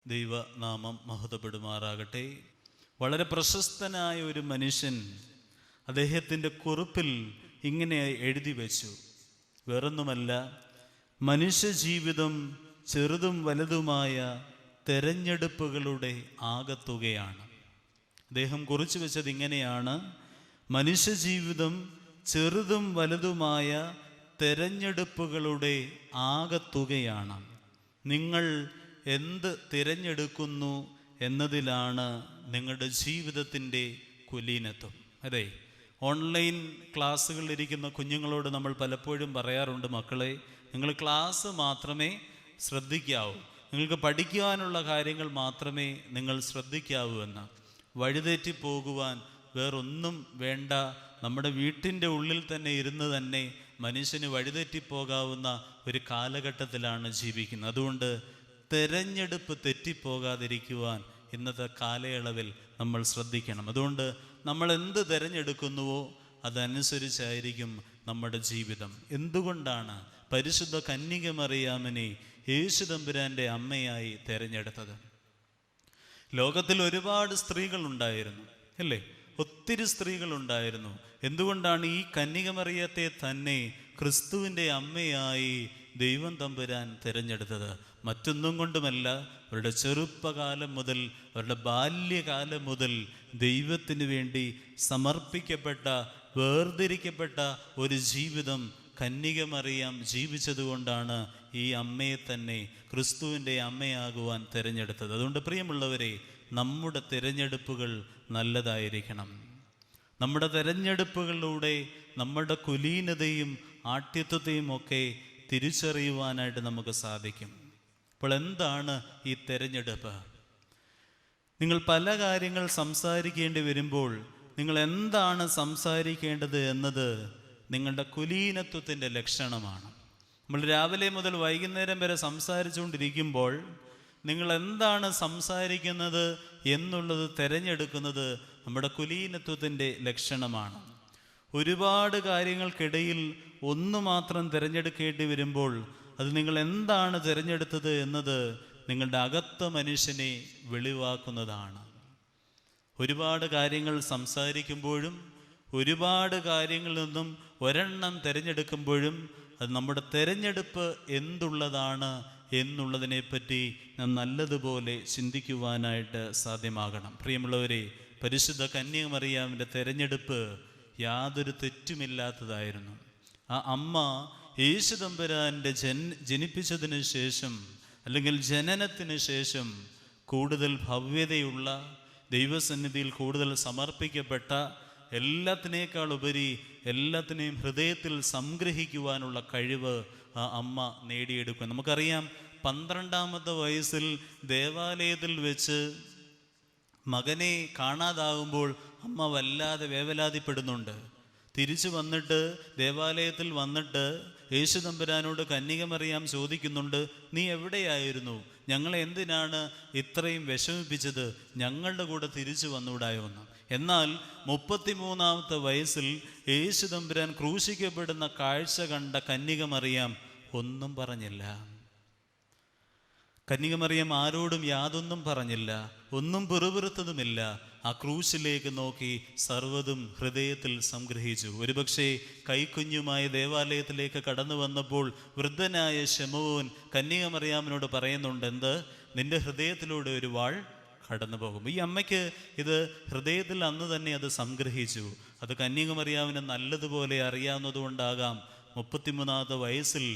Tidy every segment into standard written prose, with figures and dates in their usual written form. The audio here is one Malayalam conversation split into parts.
ദൈവനാമം മഹത്വപ്പെടുമാറാകട്ടെ. വളരെ പ്രശസ്തനായ ഒരു മനുഷ്യൻ അദ്ദേഹത്തിൻ്റെ കുറിപ്പിൽ ഇങ്ങനെ എഴുതി വെച്ചു. വേറൊന്നുമല്ല, മനുഷ്യജീവിതം ചെറുതും വലുതുമായ തെരഞ്ഞെടുപ്പുകളുടെ ആകത്തുകയാണ്. അദ്ദേഹം കുറിച്ചു വെച്ചത് ഇങ്ങനെയാണ്: മനുഷ്യജീവിതം ചെറുതും വലുതുമായ തെരഞ്ഞെടുപ്പുകളുടെ ആകത്തുകയാണ്. നിങ്ങൾ എന്ത് തിരഞ്ഞെടുക്കുന്നു എന്നതിലാണ് നിങ്ങളുടെ ജീവിതത്തിൻ്റെ കുലീനത്വം. അതെ, ഓൺലൈൻ ക്ലാസ്സുകളിലിരിക്കുന്ന കുഞ്ഞുങ്ങളോട് നമ്മൾ പലപ്പോഴും പറയാറുണ്ട്, മക്കളെ, നിങ്ങൾ ക്ലാസ് മാത്രമേ ശ്രദ്ധിക്കാവൂ, നിങ്ങൾക്ക് പഠിക്കുവാനുള്ള കാര്യങ്ങൾ മാത്രമേ നിങ്ങൾ ശ്രദ്ധിക്കാവൂ എന്ന്. വഴിതെറ്റി പോകുവാൻ വേറൊന്നും വേണ്ട. നമ്മുടെ വീട്ടിൻ്റെ ഉള്ളിൽ തന്നെ ഇരുന്ന് തന്നെ മനുഷ്യന് വഴിതെറ്റിപ്പോകാവുന്ന ഒരു കാലഘട്ടത്തിലാണ് ജീവിക്കുന്നത്. അതുകൊണ്ട് തെരഞ്ഞെടുപ്പ് തെറ്റിപ്പോകാതിരിക്കുവാൻ ഇന്നത്തെ കാലയളവിൽ നമ്മൾ ശ്രദ്ധിക്കണം. അതുകൊണ്ട് നമ്മൾ എന്ത് തിരഞ്ഞെടുക്കുന്നുവോ അതനുസരിച്ചായിരിക്കും നമ്മുടെ ജീവിതം. എന്തുകൊണ്ടാണ് പരിശുദ്ധ കന്യക മറിയാമിനെ യേശു തമ്പുരാൻ്റെ അമ്മയായി തിരഞ്ഞെടുത്തത്? ലോകത്തിൽ ഒരുപാട് സ്ത്രീകളുണ്ടായിരുന്നു, അല്ലേ? ഒത്തിരി സ്ത്രീകളുണ്ടായിരുന്നു. എന്തുകൊണ്ടാണ് ഈ കന്യക മറിയത്തെ തന്നെ ക്രിസ്തുവിൻ്റെ അമ്മയായി ദൈവം തമ്പുരാൻ തിരഞ്ഞെടുത്തത്? മറ്റൊന്നും കൊണ്ടുമല്ല, അവരുടെ ചെറുപ്പകാലം മുതൽ, അവരുടെ ബാല്യകാലം മുതൽ ദൈവത്തിന് വേണ്ടി സമർപ്പിക്കപ്പെട്ട, വേർതിരിക്കപ്പെട്ട ഒരു ജീവിതം കന്യക മറിയാം ജീവിച്ചതുകൊണ്ടാണ് ഈ അമ്മയെ തന്നെ ക്രിസ്തുവിൻ്റെ അമ്മയാകുവാൻ തിരഞ്ഞെടുത്തത്. അതുകൊണ്ട് പ്രിയമുള്ളവരെ, നമ്മുടെ തിരഞ്ഞെടുപ്പുകൾ നല്ലതായിരിക്കണം. നമ്മുടെ തിരഞ്ഞെടുപ്പുകളിലൂടെ നമ്മുടെ കുലീനതയും ആഠ്യത്വത്തെയും ഒക്കെ തിരിച്ചറിയുവാനായിട്ട് നമുക്ക് സാധിക്കും. അപ്പോൾ എന്താണ് ഈ തിരഞ്ഞെടുപ്പ്? നിങ്ങൾ പല കാര്യങ്ങൾ സംസാരിക്കേണ്ടി വരുമ്പോൾ നിങ്ങൾ എന്താണ് സംസാരിക്കേണ്ടത് എന്നത് നിങ്ങളുടെ കുലീനത്വത്തിൻ്റെ ലക്ഷണമാണ്. നമ്മൾ രാവിലെ മുതൽ വൈകുന്നേരം വരെ സംസാരിച്ചുകൊണ്ടിരിക്കുമ്പോൾ നിങ്ങൾ എന്താണ് സംസാരിക്കുന്നത് എന്നുള്ളത് തിരഞ്ഞെടുക്കുന്നത് നമ്മുടെ കുലീനത്വത്തിൻ്റെ ലക്ഷണമാണ്. ഒരുപാട് കാര്യങ്ങൾക്കിടയിൽ ഒന്ന് മാത്രം തിരഞ്ഞെടുക്കേണ്ടി വരുമ്പോൾ അത് നിങ്ങൾ എന്താണ് തിരഞ്ഞെടുത്തത് എന്നത് നിങ്ങളുടെ അകത്ത മനുഷ്യനെ വെളിവാക്കുന്നതാണ്. ഒരുപാട് കാര്യങ്ങൾ സംസാരിക്കുമ്പോഴും ഒരുപാട് കാര്യങ്ങളിൽ നിന്നും ഒരെണ്ണം തിരഞ്ഞെടുക്കുമ്പോഴും അത് നമ്മുടെ തിരഞ്ഞെടുപ്പ് എന്തുള്ളതാണ് എന്നുള്ളതിനെപ്പറ്റി നല്ലതുപോലെ ചിന്തിക്കുവാനായിട്ട് സാധ്യമാകണം. പ്രിയമുള്ളവരെ, പരിശുദ്ധ കന്യക മറിയാമിൻ്റെ തിരഞ്ഞെടുപ്പ് യാതൊരു തെറ്റുമില്ലാത്തതായിരുന്നു. ആ അമ്മ യേശു തമ്പുരാൻ്റെ ജനിപ്പിച്ചതിന് ശേഷം, അല്ലെങ്കിൽ ജനനത്തിന് ശേഷം, കൂടുതൽ ഭവ്യതയുള്ള, ദൈവസന്നിധിയിൽ കൂടുതൽ സമർപ്പിക്കപ്പെട്ട, എല്ലാത്തിനേക്കാൾ ഉപരി എല്ലാത്തിനെയും ഹൃദയത്തിൽ സംഗ്രഹിക്കുവാനുള്ള കഴിവ് ആ അമ്മ നേടിയെടുക്കും. നമുക്കറിയാം, 12ാമത്തെ വയസ്സിൽ ദേവാലയത്തിൽ വെച്ച് മകനെ കാണാതാകുമ്പോൾ അമ്മ വല്ലാതെ വേവലാതിപ്പെടുന്നുണ്ട്. തിരിച്ചു വന്നിട്ട് ദേവാലയത്തിൽ വന്നിട്ട് യേശു തമ്പുരാനോട് കന്യക മറിയാം ചോദിക്കുന്നുണ്ട്, നീ എവിടെയായിരുന്നു? ഞങ്ങളെ എന്തിനാണ് ഇത്രയും വിഷമിപ്പിച്ചത്? ഞങ്ങളുടെ കൂടെ തിരിച്ചു വന്നുകൂടായോ എന്ന്. എന്നാൽ 33ാമത്തെ വയസ്സിൽ യേശു തമ്പുരാൻ ക്രൂശിക്കപ്പെടുന്ന കാഴ്ച കണ്ട കന്യക മറിയാം ഒന്നും പറഞ്ഞില്ല. കന്യക മറിയാം ആരോടും യാതൊന്നും പറഞ്ഞില്ല, ഒന്നും പിറുപിറുത്തതുമില്ല. ആ ക്രൂശിലേക്ക് നോക്കി സർവ്വതും ഹൃദയത്തിൽ സംഗ്രഹിച്ചു. ഒരുപക്ഷെ കൈക്കുഞ്ഞുമായി ദേവാലയത്തിലേക്ക് കടന്നു വന്നപ്പോൾ വൃദ്ധനായ ശമൂൻ കന്യക മറിയാമിനോട് പറയുന്നുണ്ട്, എന്ത്? നിന്റെ ഹൃദയത്തിലൂടെ ഒരു വാൾ കടന്നു പോകും. ഈ അമ്മയ്ക്ക് ഇത് ഹൃദയത്തിൽ അന്ന് തന്നെ അത് സംഗ്രഹിച്ചു. അത് കന്യക മറിയാമിന് നല്ലതുപോലെ അറിയാവുന്നതുകൊണ്ടാകാം 33ാമത്തെ വയസ്സിൽ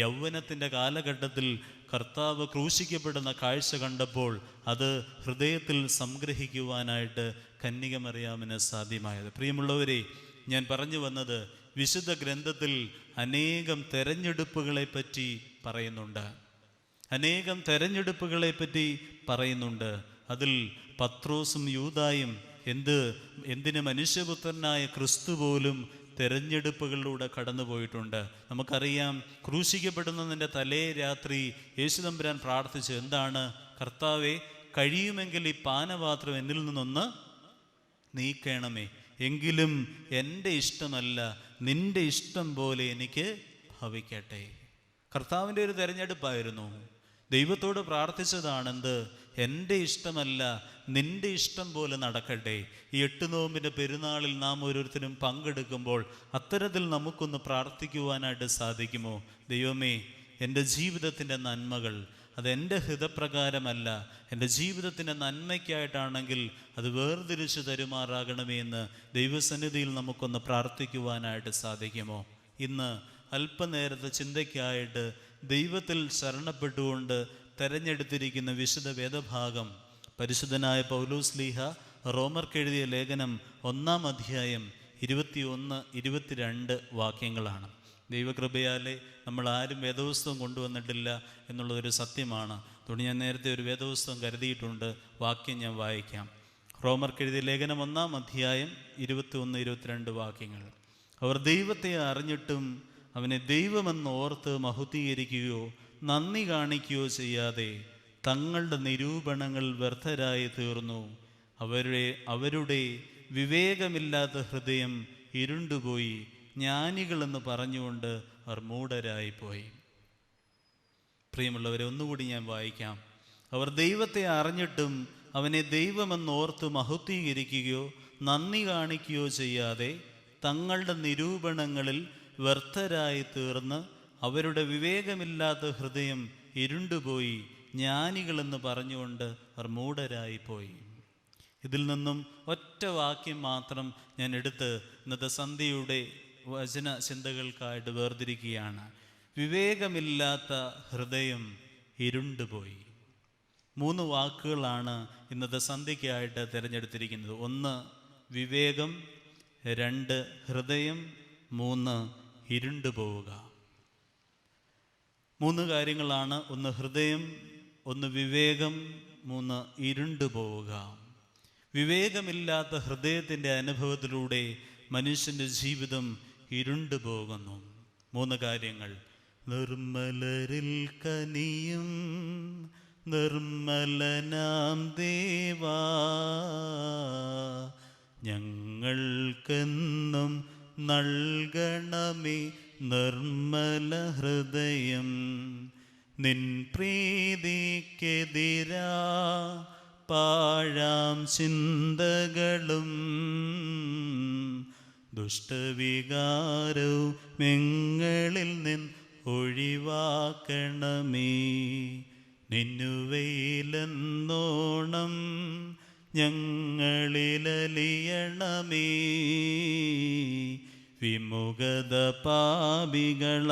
യൗവനത്തിൻ്റെ കാലഘട്ടത്തിൽ കർത്താവ് ക്രൂശിക്കപ്പെടുന്ന കാഴ്ച കണ്ടപ്പോൾ അത് ഹൃദയത്തിൽ സംഗ്രഹിക്കുവാനായിട്ട് കന്യക മറിയാമിന് സാധ്യമായത്. പ്രിയമുള്ളവരെ, ഞാൻ പറഞ്ഞു വന്നത്, വിശുദ്ധ ഗ്രന്ഥത്തിൽ അനേകം തെരഞ്ഞെടുപ്പുകളെ പറ്റി പറയുന്നുണ്ട്. അനേകം തെരഞ്ഞെടുപ്പുകളെ പറ്റി പറയുന്നുണ്ട്. അതിൽ പത്രോസും യൂദായും എന്തിന് മനുഷ്യപുത്രനായ ക്രിസ്തു പോലും തെരഞ്ഞെടുപ്പുകളിലൂടെ കടന്നുപോയിട്ടുണ്ട്. നമുക്കറിയാം, ക്രൂശിക്കപ്പെടുന്നതിൻ്റെ തലേ രാത്രി യേശു തമ്പുരാൻ പ്രാർത്ഥിച്ചു, എന്താണ്? കർത്താവേ, കഴിയുമെങ്കിൽ ഈ പാനപാത്രം എന്നിൽ നിന്നൊന്ന് നീക്കണമേ, എങ്കിലും എൻ്റെ ഇഷ്ടമല്ല നിൻ്റെ ഇഷ്ടം പോലെ എനിക്ക് ഭവിക്കട്ടെ. കർത്താവിൻ്റെ ഒരു തെരഞ്ഞെടുപ്പായിരുന്നു. ദൈവത്തോട് പ്രാർത്ഥിച്ചതാണെന്ത്? എൻ്റെ ഇഷ്ടമല്ല, നിൻ്റെ ഇഷ്ടം പോലെ നടക്കട്ടെ. ഈ 8 നോമ്പിൻ്റെ പെരുന്നാളിൽ നാം ഓരോരുത്തരും പങ്കെടുക്കുമ്പോൾ അത്തരത്തിൽ നമുക്കൊന്ന് പ്രാർത്ഥിക്കുവാനായിട്ട് സാധിക്കുമോ? ദൈവമേ, എൻ്റെ ജീവിതത്തിൻ്റെ നന്മകൾ അതെൻ്റെ ഹിതപ്രകാരമല്ല, എൻ്റെ ജീവിതത്തിൻ്റെ നന്മയ്ക്കായിട്ടാണെങ്കിൽ അത് വേർതിരിച്ച് തരുമാറാകണമേ എന്ന് ദൈവസന്നിധിയിൽ നമുക്കൊന്ന് പ്രാർത്ഥിക്കുവാനായിട്ട് സാധിക്കുമോ? ഇന്ന് അല്പനേരത്തെ ചിന്തയ്ക്കായിട്ട് ദൈവത്തിൽ ശരണപ്പെട്ടുകൊണ്ട് തെരഞ്ഞെടുത്തിരിക്കുന്ന വിശുദ്ധ വേദഭാഗം പരിശുദ്ധനായ പൗലോസ്ലീഹ റോമർക്കെഴുതിയ ലേഖനം 1-ാം അധ്യായം 21-22 വാക്യങ്ങളാണ്. ദൈവകൃപയാലെ നമ്മൾ ആരും വേദപുസ്തകം കൊണ്ടുവന്നിട്ടില്ല എന്നുള്ളതൊരു സത്യമാണ്. അതുകൊണ്ട് ഞാൻ നേരത്തെ ഒരു വേദപുസ്തകം കരുതിയിട്ടുണ്ട്. വാക്യം ഞാൻ വായിക്കാം. റോമർക്കെഴുതിയ ലേഖനം 1-ാം അധ്യായം 21-22 വാക്യങ്ങൾ. അവർ ദൈവത്തെ അറിഞ്ഞിട്ടും അവനെ ദൈവമെന്ന് ഓർത്ത് മഹത്വീകരിക്കുകയോ നന്ദി കാണിക്കുകയോ ചെയ്യാതെ തങ്ങളുടെ നിരൂപണങ്ങൾ വ്യർത്ഥരായി തീർന്നു. അവരുടെ വിവേകമില്ലാത്ത ഹൃദയം ഇരുണ്ടുപോയി. ജ്ഞാനികളെന്ന് പറഞ്ഞുകൊണ്ട് അവർ മൂഢരായിപ്പോയി. പ്രിയമുള്ളവരെ, ഒന്നുകൂടി ഞാൻ വായിക്കാം. അവർ ദൈവത്തെ അറിഞ്ഞിട്ടും അവനെ ദൈവമെന്നോർത്ത് മഹത്വീകരിക്കുകയോ നന്ദി കാണിക്കുകയോ ചെയ്യാതെ തങ്ങളുടെ നിരൂപണങ്ങളിൽ വ്യർത്ഥരായി തീർന്ന് അവരുടെ വിവേകമില്ലാത്ത ഹൃദയം ഇരുണ്ടുപോയി. ജ്ഞാനികളെന്ന് പറഞ്ഞുകൊണ്ട് അവർ മൂഢരായിപ്പോയി. ഇതിൽ നിന്നും ഒറ്റ വാക്യം മാത്രം ഞാൻ എടുത്ത് ഇന്നത്തെ സന്ധ്യയുടെ വചന ചിന്തകൾക്കായിട്ട് വേർതിരിക്കുകയാണ്. വിവേകമില്ലാത്ത ഹൃദയം ഇരുണ്ടുപോയി. 3 വാക്കുകളാണ് ഇന്നത്തെ സന്ധ്യയ്ക്കായിട്ട് തിരഞ്ഞെടുത്തിരിക്കുന്നത്. 1 വിവേകം, 2 ഹൃദയം, 3 ഇരുണ്ടുപോവുക. 3 കാര്യങ്ങളാണ്. 1 ഹൃദയം, 1 വിവേകം, 3 ഇരുണ്ടുപോവുക. വിവേകമില്ലാത്ത ഹൃദയത്തിൻ്റെ അനുഭവത്തിലൂടെ മനുഷ്യൻ്റെ ജീവിതം ഇരുണ്ടുപോകുന്നു. 3 കാര്യങ്ങൾ. നിർമ്മലരിൽ കനിയും നിർമ്മലനാം ദേവാ, ഞങ്ങൾക്കെന്നും നൽകണമേ നിർമ്മല ഹൃദയം. നിൻ പ്രീതിക്കെതിരാ പാഴാം ചിന്തകളും ദുഷ്ടവികാരവും ഞങ്ങളിൽ നിന്ന് ഒഴിവാക്കണമേ. നിന്നുവയിലെന്നോണം ഞങ്ങളിലലിയണമേ. വിമുഖത പാപികളാമിവരിൽ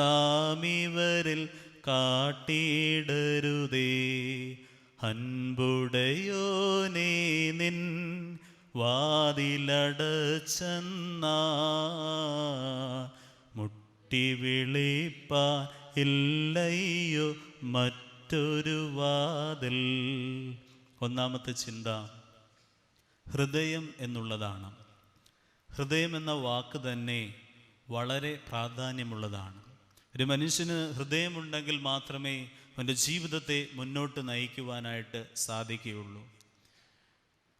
കാട്ടിയിടരുതേ. അൻപുടയോനേ, നിൻ വാതിലടച്ചെന്നാ മുട്ടി വിളിപ്പാൻ ഇല്ലയോ മറ്റൊരു വാതിൽ. 1-ാമത്തെ ചിന്ത ഹൃദയം എന്നുള്ളതാണ്. ഹൃദയം എന്ന വാക്ക് തന്നെ വളരെ പ്രാധാന്യമുള്ളതാണ്. ഒരു മനുഷ്യന് ഹൃദയമുണ്ടെങ്കിൽ മാത്രമേ അവൻ്റെ ജീവിതത്തെ മുന്നോട്ട് നയിക്കുവാനായിട്ട് സാധിക്കുകയുള്ളൂ.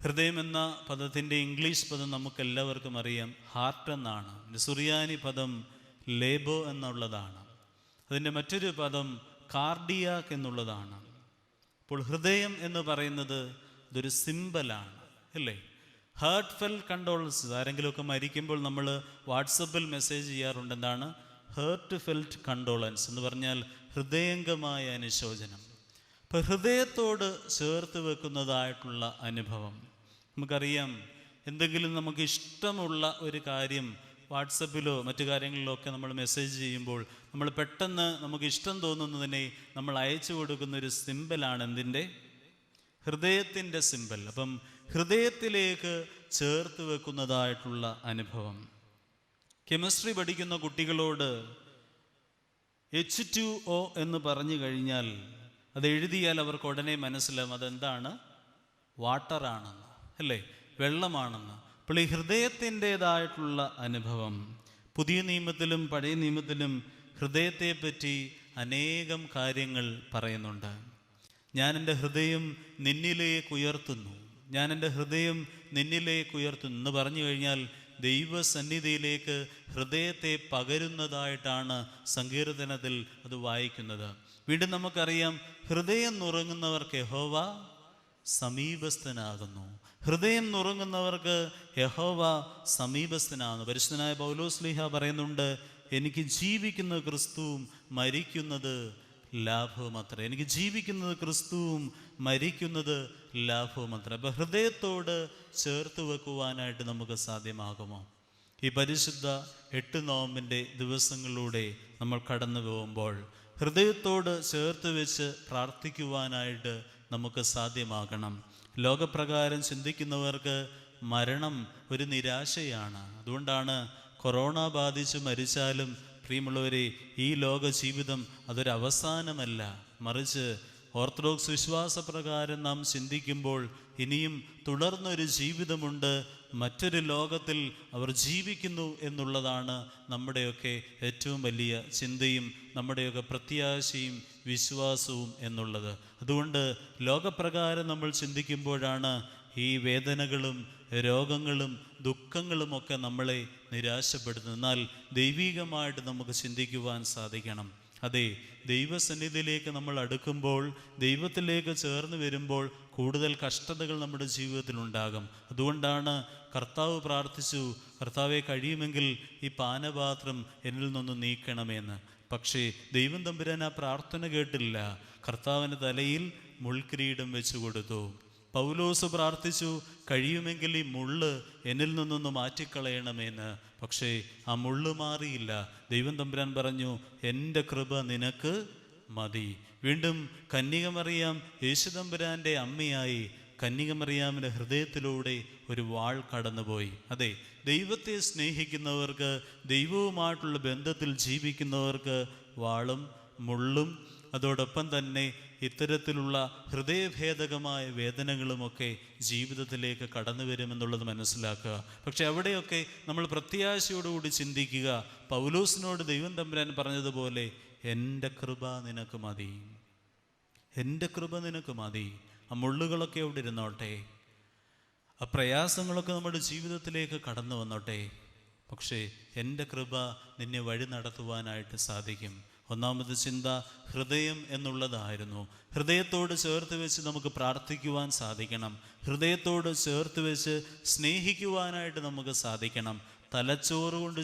ഹൃദയം എന്ന പദത്തിൻ്റെ ഇംഗ്ലീഷ് പദം നമുക്കെല്ലാവർക്കും അറിയാം, ഹാർട്ട് എന്നാണ്. സുറിയാനി പദം ലേബോ എന്നുള്ളതാണ്. അതിൻ്റെ മറ്റൊരു പദം കാർഡിയാക്ക് എന്നുള്ളതാണ്. അപ്പോൾ ഹൃദയം എന്ന് പറയുന്നത് ഇതൊരു സിമ്പലാണ്, അല്ലേ? Heartfelt condolences. ആരെങ്കിലുമൊക്കെ മരിക്കുമ്പോൾ നമ്മൾ വാട്സപ്പിൽ മെസ്സേജ് ചെയ്യാറുണ്ട്. എന്താണ് ഹേർട്ട് ഫെൽറ്റ് കണ്ടോളൻസ് എന്ന് പറഞ്ഞാൽ ഹൃദയംഗമായ അനുശോചനം. അപ്പോൾ ഹൃദയത്തോട് ചേർത്ത് വെക്കുന്നതായിട്ടുള്ള അനുഭവം നമുക്കറിയാം. എന്തെങ്കിലും നമുക്ക് ഇഷ്ടമുള്ള ഒരു കാര്യം വാട്സപ്പിലോ മറ്റു കാര്യങ്ങളിലോ ഒക്കെ നമ്മൾ മെസ്സേജ് ചെയ്യുമ്പോൾ നമ്മൾ പെട്ടെന്ന് നമുക്ക് ഇഷ്ടം തോന്നുന്നതിനെ നമ്മൾ അയച്ചു കൊടുക്കുന്ന ഒരു സിമ്പലാണ് എന്തിൻ്റെ? ഹൃദയത്തിൻ്റെ സിമ്പൽ. അപ്പം ഹൃദയത്തിലേക്ക് ചേർത്ത് വെക്കുന്നതായിട്ടുള്ള അനുഭവം. കെമിസ്ട്രി പഠിക്കുന്ന കുട്ടികളോട് H2O എന്ന് പറഞ്ഞു കഴിഞ്ഞാൽ അത് എഴുതിയാൽ അവർക്ക് ഉടനെ മനസ്സിലാവും അതെന്താണ്? വാട്ടറാണെന്ന്, അല്ലേ? വെള്ളമാണെന്ന്. അപ്പോൾ ഈ ഹൃദയത്തിൻ്റെതായിട്ടുള്ള അനുഭവം പുതിയ നിയമത്തിലും പഴയ നിയമത്തിലും ഹൃദയത്തെപ്പറ്റി അനേകം കാര്യങ്ങൾ പറയുന്നുണ്ട്. ഞാൻ എൻ്റെ ഹൃദയം നിന്നിലേക്ക് ഉയർത്തുന്നു, ഞാൻ എൻ്റെ ഹൃദയം നിന്നിലേക്ക് ഉയർത്തുന്നു എന്ന് പറഞ്ഞു കഴിഞ്ഞാൽ ദൈവസന്നിധിയിലേക്ക് ഹൃദയത്തെ പകരുന്നതായിട്ടാണ് സങ്കീർത്തനത്തിൽ അത് വായിക്കുന്നത്. വീണ്ടും നമുക്കറിയാം, ഹൃദയം നുറുങ്ങുന്നവർക്ക് യഹോവ സമീപസ്ഥനാകുന്നു. ഹൃദയം നുറുങ്ങുന്നവർക്ക് യഹോവ സമീപസ്ഥനാകുന്നു. പരിശുദ്ധനായ പൗലോസ്ലീഹ പറയുന്നുണ്ട്, എനിക്ക് ജീവിക്കുന്നത് ക്രിസ്തുവും മരിക്കുന്നത് ലാഭവും അത്ര. എനിക്ക് ജീവിക്കുന്നത് ക്രിസ്തുവും മരിക്കുന്നത് ലാഭവും അത്ര. അപ്പം ഹൃദയത്തോട് ചേർത്ത് വെക്കുവാനായിട്ട് നമുക്ക് സാധ്യമാകുമോ? ഈ പരിശുദ്ധ 8 നോമ്പിൻ്റെ ദിവസങ്ങളിലൂടെ നമ്മൾ കടന്നു പോകുമ്പോൾ ഹൃദയത്തോട് ചേർത്ത് വെച്ച് പ്രാർത്ഥിക്കുവാനായിട്ട് നമുക്ക് സാധ്യമാകണം. ലോകപ്രകാരം ചിന്തിക്കുന്നവർക്ക് മരണം ഒരു നിരാശയാണ്. അതുകൊണ്ടാണ് കൊറോണ ബാധിച്ച് മരിച്ചാലും പ്രിയമുള്ളവരെ, ഈ ലോക ജീവിതം അതൊരവസാനമല്ല, മറിച്ച് ഓർത്തഡോക്സ് വിശ്വാസപ്രകാരം നാം ചിന്തിക്കുമ്പോൾ ഇനിയും തുടർന്നൊരു ജീവിതമുണ്ട്, മറ്റൊരു ലോകത്തിൽ അവർ ജീവിക്കുന്നു എന്നുള്ളതാണ് നമ്മുടെയൊക്കെ ഏറ്റവും വലിയ ചിന്തയും നമ്മുടെയൊക്കെ പ്രത്യാശയും വിശ്വാസവും എന്നുള്ളത്. അതുകൊണ്ട് ലോകപ്രകാരം നമ്മൾ ചിന്തിക്കുമ്പോഴാണ് ഈ വേദനകളും രോഗങ്ങളും ദുഃഖങ്ങളുമൊക്കെ നമ്മളെ നിരാശപ്പെടുത്തുന്നത്. എന്നാൽ ദൈവികമായിട്ട് നമുക്ക് ചിന്തിക്കുവാൻ സാധിക്കണം. അതെ, ദൈവസന്നിധിയിലേക്ക് നമ്മൾ അടുക്കുമ്പോൾ, ദൈവത്തിലേക്ക് ചേർന്ന് വരുമ്പോൾ കൂടുതൽ കഷ്ടതകൾ നമ്മുടെ ജീവിതത്തിലുണ്ടാകും. അതുകൊണ്ടാണ് കർത്താവ് പ്രാർത്ഥിച്ചു, കർത്താവെ കഴിയുമെങ്കിൽ ഈ പാനപാത്രം എന്നിൽ നിന്ന് നീക്കണമെന്ന്. പക്ഷേ ദൈവം തമ്പുരാൻ ആ പ്രാർത്ഥന കേട്ടില്ല. കർത്താവിൻ്റെ തലയിൽ മുൾക്കിരീടം വെച്ചു കൊടുത്തു. പൗലോസ് പ്രാർത്ഥിച്ചു, കഴിയുമെങ്കിൽ ഈ മുള്ള് എന്നിൽ നിന്നൊന്ന് മാറ്റിക്കളയണമെന്ന്. പക്ഷേ ആ മുള്ള് മാറിയില്ല. ദൈവം തമ്പുരാൻ പറഞ്ഞു, എൻ്റെ കൃപ നിനക്ക് മതി. വീണ്ടും കന്യകമറിയാം യേശു തമ്പുരാൻ്റെ അമ്മയായി. കന്യകമറിയാമിൻ്റെ ഹൃദയത്തിലൂടെ ഒരു വാൾ കടന്നുപോയി. അതെ, ദൈവത്തെ സ്നേഹിക്കുന്നവർക്ക്, ദൈവവുമായിട്ടുള്ള ബന്ധത്തിൽ ജീവിക്കുന്നവർക്ക് വാളും മുള്ളും അതോടൊപ്പം തന്നെ ഇത്തരത്തിലുള്ള ഹൃദയഭേദകമായ വേദനകളുമൊക്കെ ജീവിതത്തിലേക്ക് കടന്നു വരുമെന്നുള്ളത് മനസ്സിലാക്കുക. പക്ഷെ അവിടെയൊക്കെ നമ്മൾ പ്രത്യാശയോടുകൂടി ചിന്തിക്കുക. പൗലോസിനോട് ദൈവം തമ്പുരാൻ പറഞ്ഞതുപോലെ, എൻ്റെ കൃപ നിനക്ക് മതി, എൻ്റെ കൃപ നിനക്ക് മതി. ആ മുള്ളുകളൊക്കെ അവിടെ ഇരുന്നോട്ടെ, ആ പ്രയാസങ്ങളൊക്കെ നമ്മുടെ ജീവിതത്തിലേക്ക് കടന്നു വന്നോട്ടെ, പക്ഷേ എൻ്റെ കൃപ നിന്നെ വഴി നടത്തുവാനായിട്ട് സാധിക്കും. ഒന്നാമത്തെ ചിന്ത ഹൃദയം എന്നുള്ളതായിരുന്നു. ഹൃദയത്തോട് ചേർത്ത് വെച്ച് നമുക്ക് പ്രാർത്ഥിക്കുവാൻ സാധിക്കണം. ഹൃദയത്തോട് ചേർത്ത് വെച്ച് സ്നേഹിക്കുവാനായിട്ട് നമുക്ക് സാധിക്കണം. തലച്ചോറുകൊണ്ട്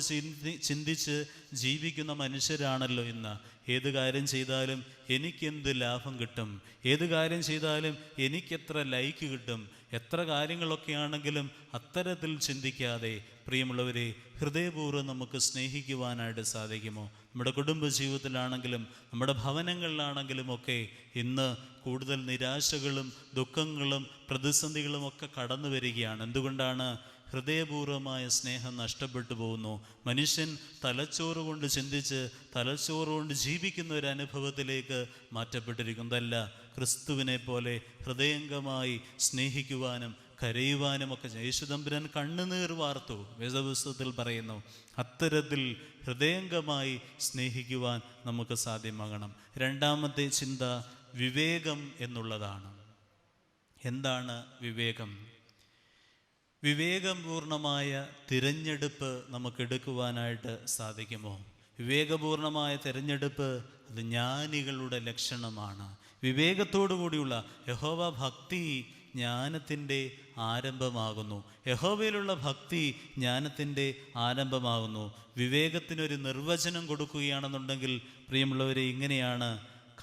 ചിന്തിച്ച് ജീവിക്കുന്ന മനുഷ്യരാണല്ലോ ഇന്ന്. ഏത് കാര്യം ചെയ്താലും എനിക്കെന്ത് ലാഭം കിട്ടും, ഏത് കാര്യം ചെയ്താലും എനിക്കെത്ര ലൈക്ക് കിട്ടും, എത്ര കാര്യങ്ങളൊക്കെയാണെങ്കിലും അത്തരത്തിൽ ചിന്തിക്കാതെ പ്രിയമുള്ളവരെ, ഹൃദയപൂർവ്വം നമുക്ക് സ്നേഹിക്കുവാനായിട്ട് സാധിക്കുമോ? നമ്മുടെ കുടുംബജീവിതത്തിലാണെങ്കിലും നമ്മുടെ ഭവനങ്ങളിലാണെങ്കിലും ഒക്കെ ഇന്ന് കൂടുതൽ നിരാശകളും ദുഃഖങ്ങളും പ്രതിസന്ധികളും ഒക്കെ കടന്നു വരികയാണ്. എന്തുകൊണ്ടാണ്? ഹൃദയപൂർവമായ സ്നേഹം നഷ്ടപ്പെട്ടു പോകുന്നു. മനുഷ്യൻ തലച്ചോറ് കൊണ്ട് ചിന്തിച്ച് തലച്ചോറ് കൊണ്ട് ജീവിക്കുന്ന ഒരു അനുഭവത്തിലേക്ക് മാറ്റപ്പെട്ടിരിക്കുന്നതല്ല. ക്രിസ്തുവിനെ പോലെ ഹൃദയംഗമായി സ്നേഹിക്കുവാനും കരയുവാനും ഒക്കെ യേശുദമ്പുരാൻ കണ്ണുനീർ വാർത്തു. വേദപുസ്തകത്തിൽ പറയുന്നു. അത്തരത്തിൽ ഹൃദയംഗമായി സ്നേഹിക്കുവാൻ നമുക്ക് സാധ്യമാകണം. രണ്ടാമത്തെ ചിന്ത വിവേകം എന്നുള്ളതാണ്. എന്താണ് വിവേകം? വിവേകപൂർണമായ തിരഞ്ഞെടുപ്പ് നമുക്കെടുക്കുവാനായിട്ട് സാധിക്കുമോ? വിവേകപൂർണമായ തിരഞ്ഞെടുപ്പ് അത് ജ്ഞാനികളുടെ ലക്ഷണമാണ്. വിവേകത്തോടു കൂടിയുള്ള യഹോവ ഭക്തി ജ്ഞാനത്തിൻ്റെ ആരംഭമാകുന്നു. യഹോവയിലുള്ള ഭക്തി ജ്ഞാനത്തിൻ്റെ ആരംഭമാകുന്നു. വിവേകത്തിനൊരു നിർവചനം കൊടുക്കുകയാണെന്നുണ്ടെങ്കിൽ പ്രിയമുള്ളവരെ, ഇങ്ങനെയാണ്: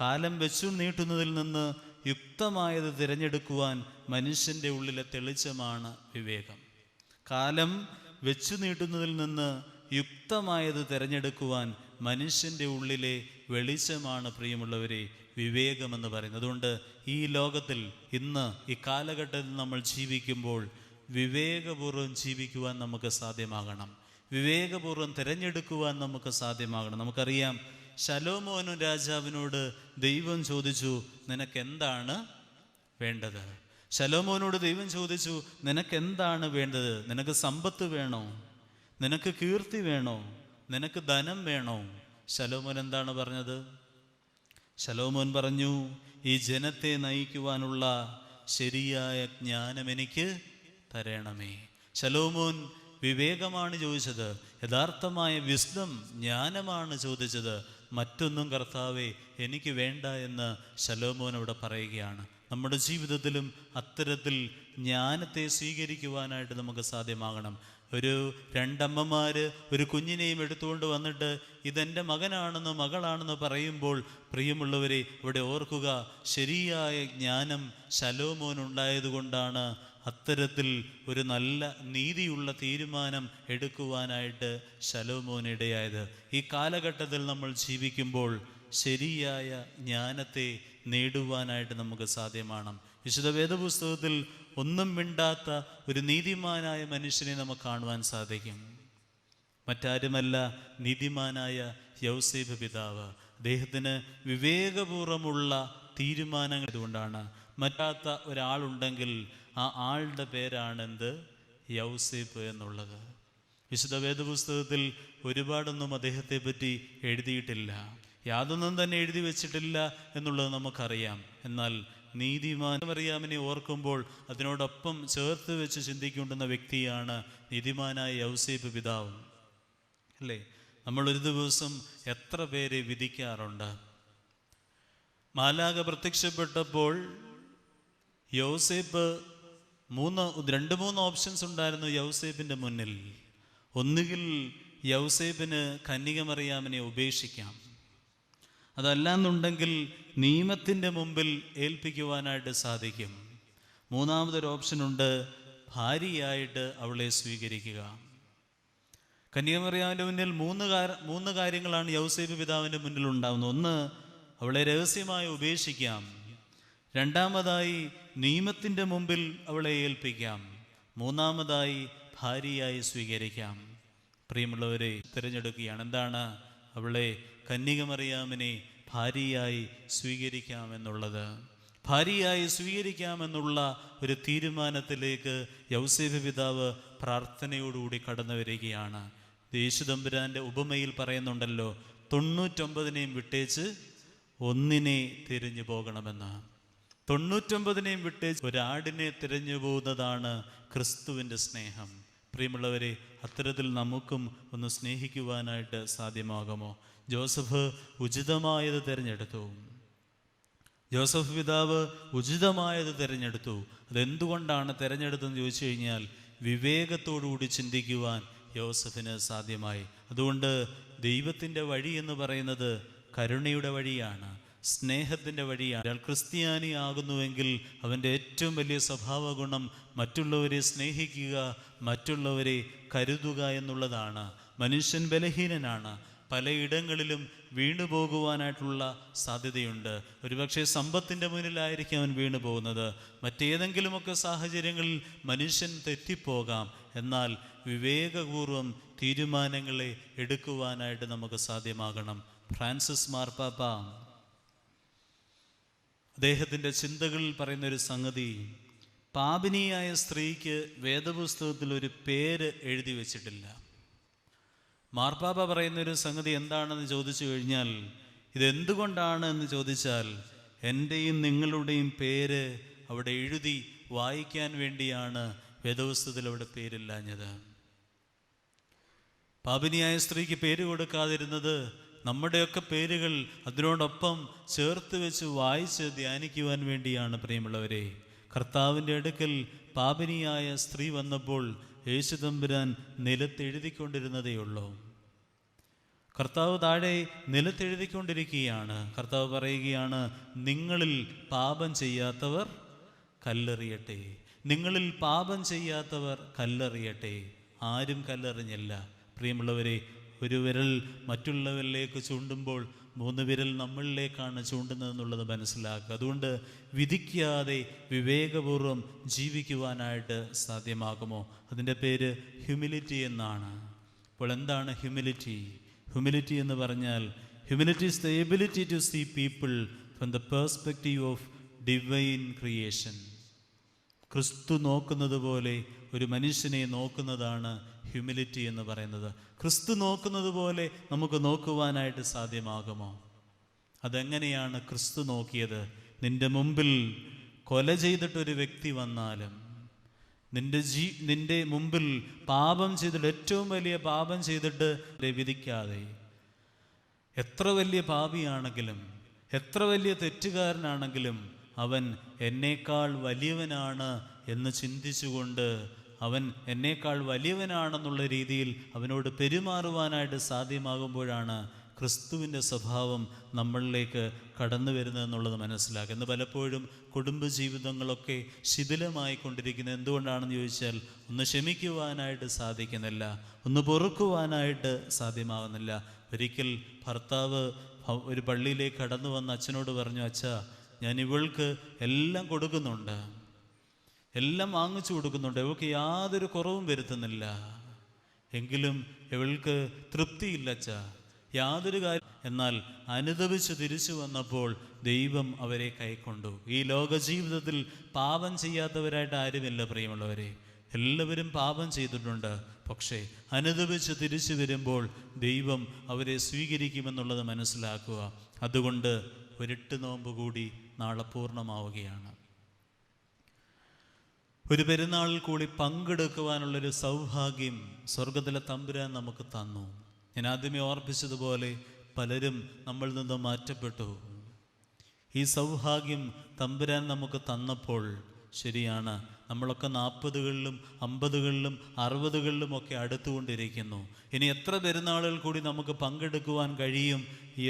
കാലം വെച്ചു നീട്ടുന്നതിൽ നിന്ന് യുക്തമായത് തിരഞ്ഞെടുക്കുവാൻ മനുഷ്യൻ്റെ ഉള്ളിലെ തെളിച്ചമാണ് വിവേകം. കാലം വെച്ചു നീട്ടുന്നതിൽ നിന്ന് യുക്തമായത് തിരഞ്ഞെടുക്കുവാൻ മനുഷ്യൻ്റെ ഉള്ളിലെ വെളിച്ചമാണ് പ്രിയമുള്ളവരെ വിവേകമെന്ന് പറയുന്നത്. അതുകൊണ്ട് ഈ ലോകത്തിൽ ഇന്ന് ഈ കാലഘട്ടത്തിൽ നമ്മൾ ജീവിക്കുമ്പോൾ വിവേകപൂർവ്വം ജീവിക്കുവാൻ നമുക്ക് സാധ്യമാകണം. വിവേകപൂർവ്വം തിരഞ്ഞെടുക്കുവാൻ നമുക്ക് സാധ്യമാകണം. നമുക്കറിയാം, ശലോമോനും രാജാവിനോട് ദൈവം ചോദിച്ചു, നിനക്കെന്താണ് വേണ്ടത്? ശലോമോനോട് ദൈവം ചോദിച്ചു, നിനക്കെന്താണ് വേണ്ടത്? നിനക്ക് സമ്പത്ത് വേണോ? നിനക്ക് കീർത്തി വേണോ? നിനക്ക് ധനം വേണോ? ശലോമോൻ എന്താണ് പറഞ്ഞത്? ശലോമോൻ പറഞ്ഞു, ഈ ജനത്തെ നയിക്കുവാനുള്ള ശരിയായ ജ്ഞാനം എനിക്ക് തരണമേ. ശലോമോൻ വിവേകമാണ് ചോദിച്ചത്, യഥാർത്ഥമായ വിസ്ഡം ജ്ഞാനമാണ് ചോദിച്ചത്. മറ്റൊന്നും കർത്താവേ എനിക്ക് വേണ്ട എന്ന് ശലോമോൻ അവിടെ പറയുകയാണ്. നമ്മുടെ ജീവിതത്തിലും അത്തരത്തിൽ ജ്ഞാനത്തെ സ്വീകരിക്കുവാനായിട്ട് നമുക്ക് സാധ്യമാകണം. ഒരു രണ്ടമ്മമാർ ഒരു കുഞ്ഞിനെയും എടുത്തുകൊണ്ട് വന്നിട്ട് ഇതെൻ്റെ മകനാണെന്ന് മകളാണെന്ന് പറയുമ്പോൾ പ്രിയമുള്ളവരെ ഇവിടെ ഓർക്കുക, ശരിയായ ജ്ഞാനം ശലോമോൻ ഉണ്ടായതുകൊണ്ടാണ് അത്തരത്തിൽ ഒരു നല്ല നീതിയുള്ള തീരുമാനം എടുക്കുവാനായിട്ട് ശലോമോൻ ഇടയായത്. ഈ കാലഘട്ടത്തിൽ നമ്മൾ ജീവിക്കുമ്പോൾ ശരിയായ ജ്ഞാനത്തെ നേടുവാനായിട്ട് നമുക്ക് സാധ്യമാണ്. വിശുദ്ധ വേദപുസ്തകത്തിൽ ഒന്നും മിണ്ടാത്ത ഒരു നീതിമാനായ മനുഷ്യനെ നമുക്ക് കാണുവാൻ സാധിക്കും. മറ്റാരുമല്ല, നീതിമാനായ യൗസേപ്പ് പിതാവ്. അദ്ദേഹത്തിന് വിവേകപൂർവമുള്ള തീരുമാനങ്ങൾ ഇതുകൊണ്ടാണ്. മറ്റാത്ത ഒരാളുണ്ടെങ്കിൽ ആ ആളുടെ പേരാണ് എന്ത്? യൗസേപ്പ് എന്നുള്ളത്. വിശുദ്ധ വേദപുസ്തകത്തിൽ ഒരുപാടൊന്നും അദ്ദേഹത്തെ പറ്റി എഴുതിയിട്ടില്ല, യാതൊന്നും തന്നെ എഴുതി വെച്ചിട്ടില്ല എന്നുള്ളത് നമുക്കറിയാം. എന്നാൽ നീതിമാൻ മറിയാമിനെ ഓർക്കുമ്പോൾ അതിനോടൊപ്പം ചേർത്ത് വെച്ച് ചിന്തിക്കേണ്ടുന്ന വ്യക്തിയാണ് നീതിമാനായ യൗസേപ്പ് പിതാവ്, അല്ലേ? നമ്മളൊരു ദിവസം എത്ര പേരെ വിധിക്കാറുണ്ട്? മാലാഖ പ്രത്യക്ഷപ്പെട്ടപ്പോൾ യൗസേപ്പ് രണ്ട് മൂന്ന് ഓപ്ഷൻസ് ഉണ്ടായിരുന്നു യൗസേപ്പിൻ്റെ മുന്നിൽ. ഒന്നുകിൽ യൗസേപ്പിന് കന്യകമറിയാമിനെ ഉപേക്ഷിക്കാം, അതല്ലാന്നുണ്ടെങ്കിൽ നിയമത്തിൻ്റെ മുമ്പിൽ ഏൽപ്പിക്കുവാനായിട്ട് സാധിക്കും. മൂന്നാമതൊരു ഓപ്ഷനുണ്ട്, ഭാര്യയായിട്ട് അവളെ സ്വീകരിക്കുക. കന്യകമറിയാമിൻ്റെ മുന്നിൽ മൂന്ന് കാര്യങ്ങളാണ് യൗസേപ്പ് പിതാവിൻ്റെ മുന്നിൽ ഉണ്ടാകുന്നത്. ഒന്ന്, അവളെ രഹസ്യമായി ഉപേക്ഷിക്കാം. രണ്ടാമതായി, നിയമത്തിൻ്റെ മുമ്പിൽ അവളെ ഏൽപ്പിക്കാം. മൂന്നാമതായി, ഭാര്യയായി സ്വീകരിക്കാം. പ്രിയമുള്ളവരെ തിരഞ്ഞെടുക്കുകയാണ്. എന്താണ്? അവളെ കന്യകമറിയാമിനെ ഭാര്യയായി സ്വീകരിക്കാമെന്നുള്ളത്. ഭാര്യയായി സ്വീകരിക്കാമെന്നുള്ള ഒരു തീരുമാനത്തിലേക്ക് യൗസേപ്പ് പിതാവ് പ്രാർത്ഥനയോടുകൂടി കടന്നു വരികയാണ്. യേശുതമ്പുരാൻ്റെ ഉപമയിൽ പറയുന്നുണ്ടല്ലോ, 99 വിട്ടേച്ച് ഒന്നിനെ തിരിഞ്ഞു പോകണമെന്ന്. 99 വിട്ടേച്ച് ഒരാടിനെ തിരഞ്ഞു പോകുന്നതാണ് ക്രിസ്തുവിൻ്റെ സ്നേഹം. പ്രിയമുള്ളവരെ, അത്തരത്തിൽ നമുക്കും ഒന്ന് സ്നേഹിക്കുവാനായിട്ട് സാധ്യമാകുമോ? ജോസഫ് ഉചിതമായത് തിരഞ്ഞെടുത്തു. ജോസഫ് പിതാവ് ഉചിതമായത് തിരഞ്ഞെടുത്തു. അതെന്തുകൊണ്ടാണ് തിരഞ്ഞെടുത്തതെന്ന് ചോദിച്ചു കഴിഞ്ഞാൽ വിവേകത്തോടുകൂടി ചിന്തിക്കുവാൻ യോസഫിന് സാധ്യമായി. അതുകൊണ്ട് ദൈവത്തിൻ്റെ വഴി എന്ന് പറയുന്നത് കരുണയുടെ വഴിയാണ്, സ്നേഹത്തിൻ്റെ വഴിയാണ്. ഒരാൾ ക്രിസ്ത്യാനി ആകുന്നുവെങ്കിൽ അവൻ്റെ ഏറ്റവും വലിയ സ്വഭാവ ഗുണം മറ്റുള്ളവരെ സ്നേഹിക്കുക, മറ്റുള്ളവരെ കരുതുക എന്നുള്ളതാണ്. മനുഷ്യൻ ബലഹീനനാണ്, പലയിടങ്ങളിലും വീണുപോകുവാനായിട്ടുള്ള സാധ്യതയുണ്ട്. ഒരുപക്ഷെ സമ്പത്തിൻ്റെ മുന്നിലായിരിക്കും അവൻ വീണു പോകുന്നത്, മറ്റേതെങ്കിലുമൊക്കെ സാഹചര്യങ്ങളിൽ മനുഷ്യൻ തെറ്റിപ്പോകാം. എന്നാൽ വിവേകപൂർവം തീരുമാനങ്ങളെ എടുക്കുവാനായിട്ട് നമുക്ക് സാധ്യമാകണം. ഫ്രാൻസിസ് മാർപ്പാപ്പ അദ്ദേഹത്തിൻ്റെ ചിന്തകളിൽ പറയുന്നൊരു സംഗതി, പാപിനിയായ സ്ത്രീക്ക് വേദപുസ്തകത്തിൽ ഒരു പേര് എഴുതി വച്ചിട്ടില്ല. മാർപ്പാപ്പ പറയുന്നൊരു സംഗതി എന്താണെന്ന് ചോദിച്ചു കഴിഞ്ഞാൽ, ഇതെന്തുകൊണ്ടാണ് എന്ന് ചോദിച്ചാൽ, എൻ്റെയും നിങ്ങളുടെയും പേര് അവിടെ എഴുതി വായിക്കാൻ വേണ്ടിയാണ് വേദപുസ്തകത്തിൽ അവിടെ പേരില്ലാഞ്ഞത്. പാപിനിയായ സ്ത്രീക്ക് പേര് കൊടുക്കാതിരുന്നത് നമ്മുടെയൊക്കെ പേരുകൾ അതിനോടൊപ്പം ചേർത്ത് വെച്ച് വായിച്ച് ധ്യാനിക്കുവാൻ വേണ്ടിയാണ്. പ്രിയമുള്ളവരെ, കർത്താവിൻ്റെ അടുക്കൽ പാപിനിയായ സ്ത്രീ വന്നപ്പോൾ യേശുതമ്പുരാൻ നിലത്തെഴുതിക്കൊണ്ടിരുന്നതേയുള്ളൂ. കർത്താവ് താഴെ നിലത്തെഴുതിക്കൊണ്ടിരിക്കുകയാണ്. കർത്താവ് പറയുകയാണ്, നിങ്ങളിൽ പാപം ചെയ്യാത്തവർ കല്ലെറിയട്ടെ, നിങ്ങളിൽ പാപം ചെയ്യാത്തവർ കല്ലെറിയട്ടെ. ആരും കല്ലെറിഞ്ഞില്ല. പ്രിയമുള്ളവരെ, ഒരു വിരൽ മറ്റുള്ളവരിലേക്ക് ചൂണ്ടുമ്പോൾ 3 വിരൽ നമ്മളിലേക്കാണ് ചൂണ്ടുന്നതെന്നുള്ളത് മനസ്സിലാക്കുക. അതുകൊണ്ട് വിധിക്കാതെ വിവേകപൂർവം ജീവിക്കുവാനായിട്ട് സാധ്യമാകുമോ? അതിൻ്റെ പേര് ഹ്യൂമിലിറ്റി എന്നാണ്. അപ്പോൾ എന്താണ് ഹ്യൂമിലിറ്റി? ഹ്യൂമിലിറ്റി എന്ന് പറഞ്ഞാൽ, humility is the ability to see people from the perspective of divine creation. ക്രിസ്തു നോക്കുന്നത് പോലെ ഒരു മനുഷ്യനെ നോക്കുന്നതാണ് ഹ്യൂമിലിറ്റി എന്ന് പറയുന്നത്. ക്രിസ്തു നോക്കുന്നത് പോലെ നമുക്ക് നോക്കുവാനായിട്ട് സാധ്യമാകുമോ? അതെങ്ങനെയാണ് ക്രിസ്തു നോക്കിയത്? നിന്റെ മുമ്പിൽ കൊല ചെയ്തിട്ടൊരു വ്യക്തി വന്നാലും, നിന്റെ മുമ്പിൽ പാപം ചെയ്തിട്ട്, ഏറ്റവും വലിയ പാപം ചെയ്തിട്ട് വിധിക്കാതെ, എത്ര വലിയ പാപിയാണെങ്കിലും, എത്ര വലിയ തെറ്റുകാരനാണെങ്കിലും അവൻ എന്നേക്കാൾ വലിയവനാണ് എന്ന് ചിന്തിച്ചുകൊണ്ട് അവൻ എന്നേക്കാൾ വലിയവനാണെന്നുള്ള രീതിയിൽ അവനോട് പെരുമാറുവാനായിട്ട് സാധ്യമാകുമ്പോഴാണ് ക്രിസ്തുവിൻ്റെ സ്വഭാവം നമ്മളിലേക്ക് കടന്നു വരുന്നതെന്നുള്ളത് മനസ്സിലാക്കുക. ഇന്ന് പലപ്പോഴും കുടുംബജീവിതങ്ങളൊക്കെ ശിഥിലമായിക്കൊണ്ടിരിക്കുന്നത് എന്തുകൊണ്ടാണെന്ന് ചോദിച്ചാൽ, ഒന്ന് ക്ഷമിക്കുവാനായിട്ട് സാധിക്കുന്നില്ല, ഒന്ന് പൊറുക്കുവാനായിട്ട് സാധ്യമാകുന്നില്ല. ഒരിക്കൽ ഭർത്താവ് ഒരു പള്ളിയിലേക്ക് കടന്നു വന്ന് അച്ഛനോട് പറഞ്ഞു, അച്ഛാ, ഞാൻ ഇവൾക്ക് എല്ലാം കൊടുക്കുന്നുണ്ട്, എല്ലാം വാങ്ങിച്ചു കൊടുക്കുന്നുണ്ട്, ഇവൾക്ക് യാതൊരു കുറവും വരുത്തുന്നില്ല, എങ്കിലും ഇവൾക്ക് തൃപ്തിയില്ല അച്ഛാ, യാതൊരു കാര്യം. എന്നാൽ അനുദപിച്ച് തിരിച്ചു വന്നപ്പോൾ ദൈവം അവരെ കൈക്കൊണ്ടു. ഈ ലോക ജീവിതത്തിൽ പാപം ചെയ്യാത്തവരായിട്ട് ആരുമില്ല പ്രിയമുള്ളവരെ, എല്ലാവരും പാപം ചെയ്തിട്ടുണ്ട്. പക്ഷേ അനുദപിച്ച് തിരിച്ചു വരുമ്പോൾ ദൈവം അവരെ സ്വീകരിക്കുമെന്നുള്ളത് മനസ്സിലാക്കുക. അതുകൊണ്ട് ഒരിട്ട് നോമ്പ് കൂടി നാളെ പൂർണ്ണമാവുകയാണ്. ഒരു പെരുന്നാളിൽ കൂടി പങ്കെടുക്കുവാനുള്ളൊരു സൗഭാഗ്യം സ്വർഗത്തിലെ തമ്പുരാൻ നമുക്ക് തന്നു. ഞാൻ ആദ്യമേ ഓർപ്പിച്ചതുപോലെ പലരും നമ്മളിൽ നിന്ന് മാറ്റപ്പെട്ടു. ഈ സൗഭാഗ്യം തമ്പുരാൻ നമുക്ക് തന്നപ്പോൾ ശരിയാണ്, നമ്മളൊക്കെ 40കളിലും 50കളിലും 60കളിലും ഒക്കെ അടുത്തുകൊണ്ടിരിക്കുന്നു. ഇനി എത്ര പെരുന്നാളുകൾ കൂടി നമുക്ക് പങ്കെടുക്കുവാൻ കഴിയും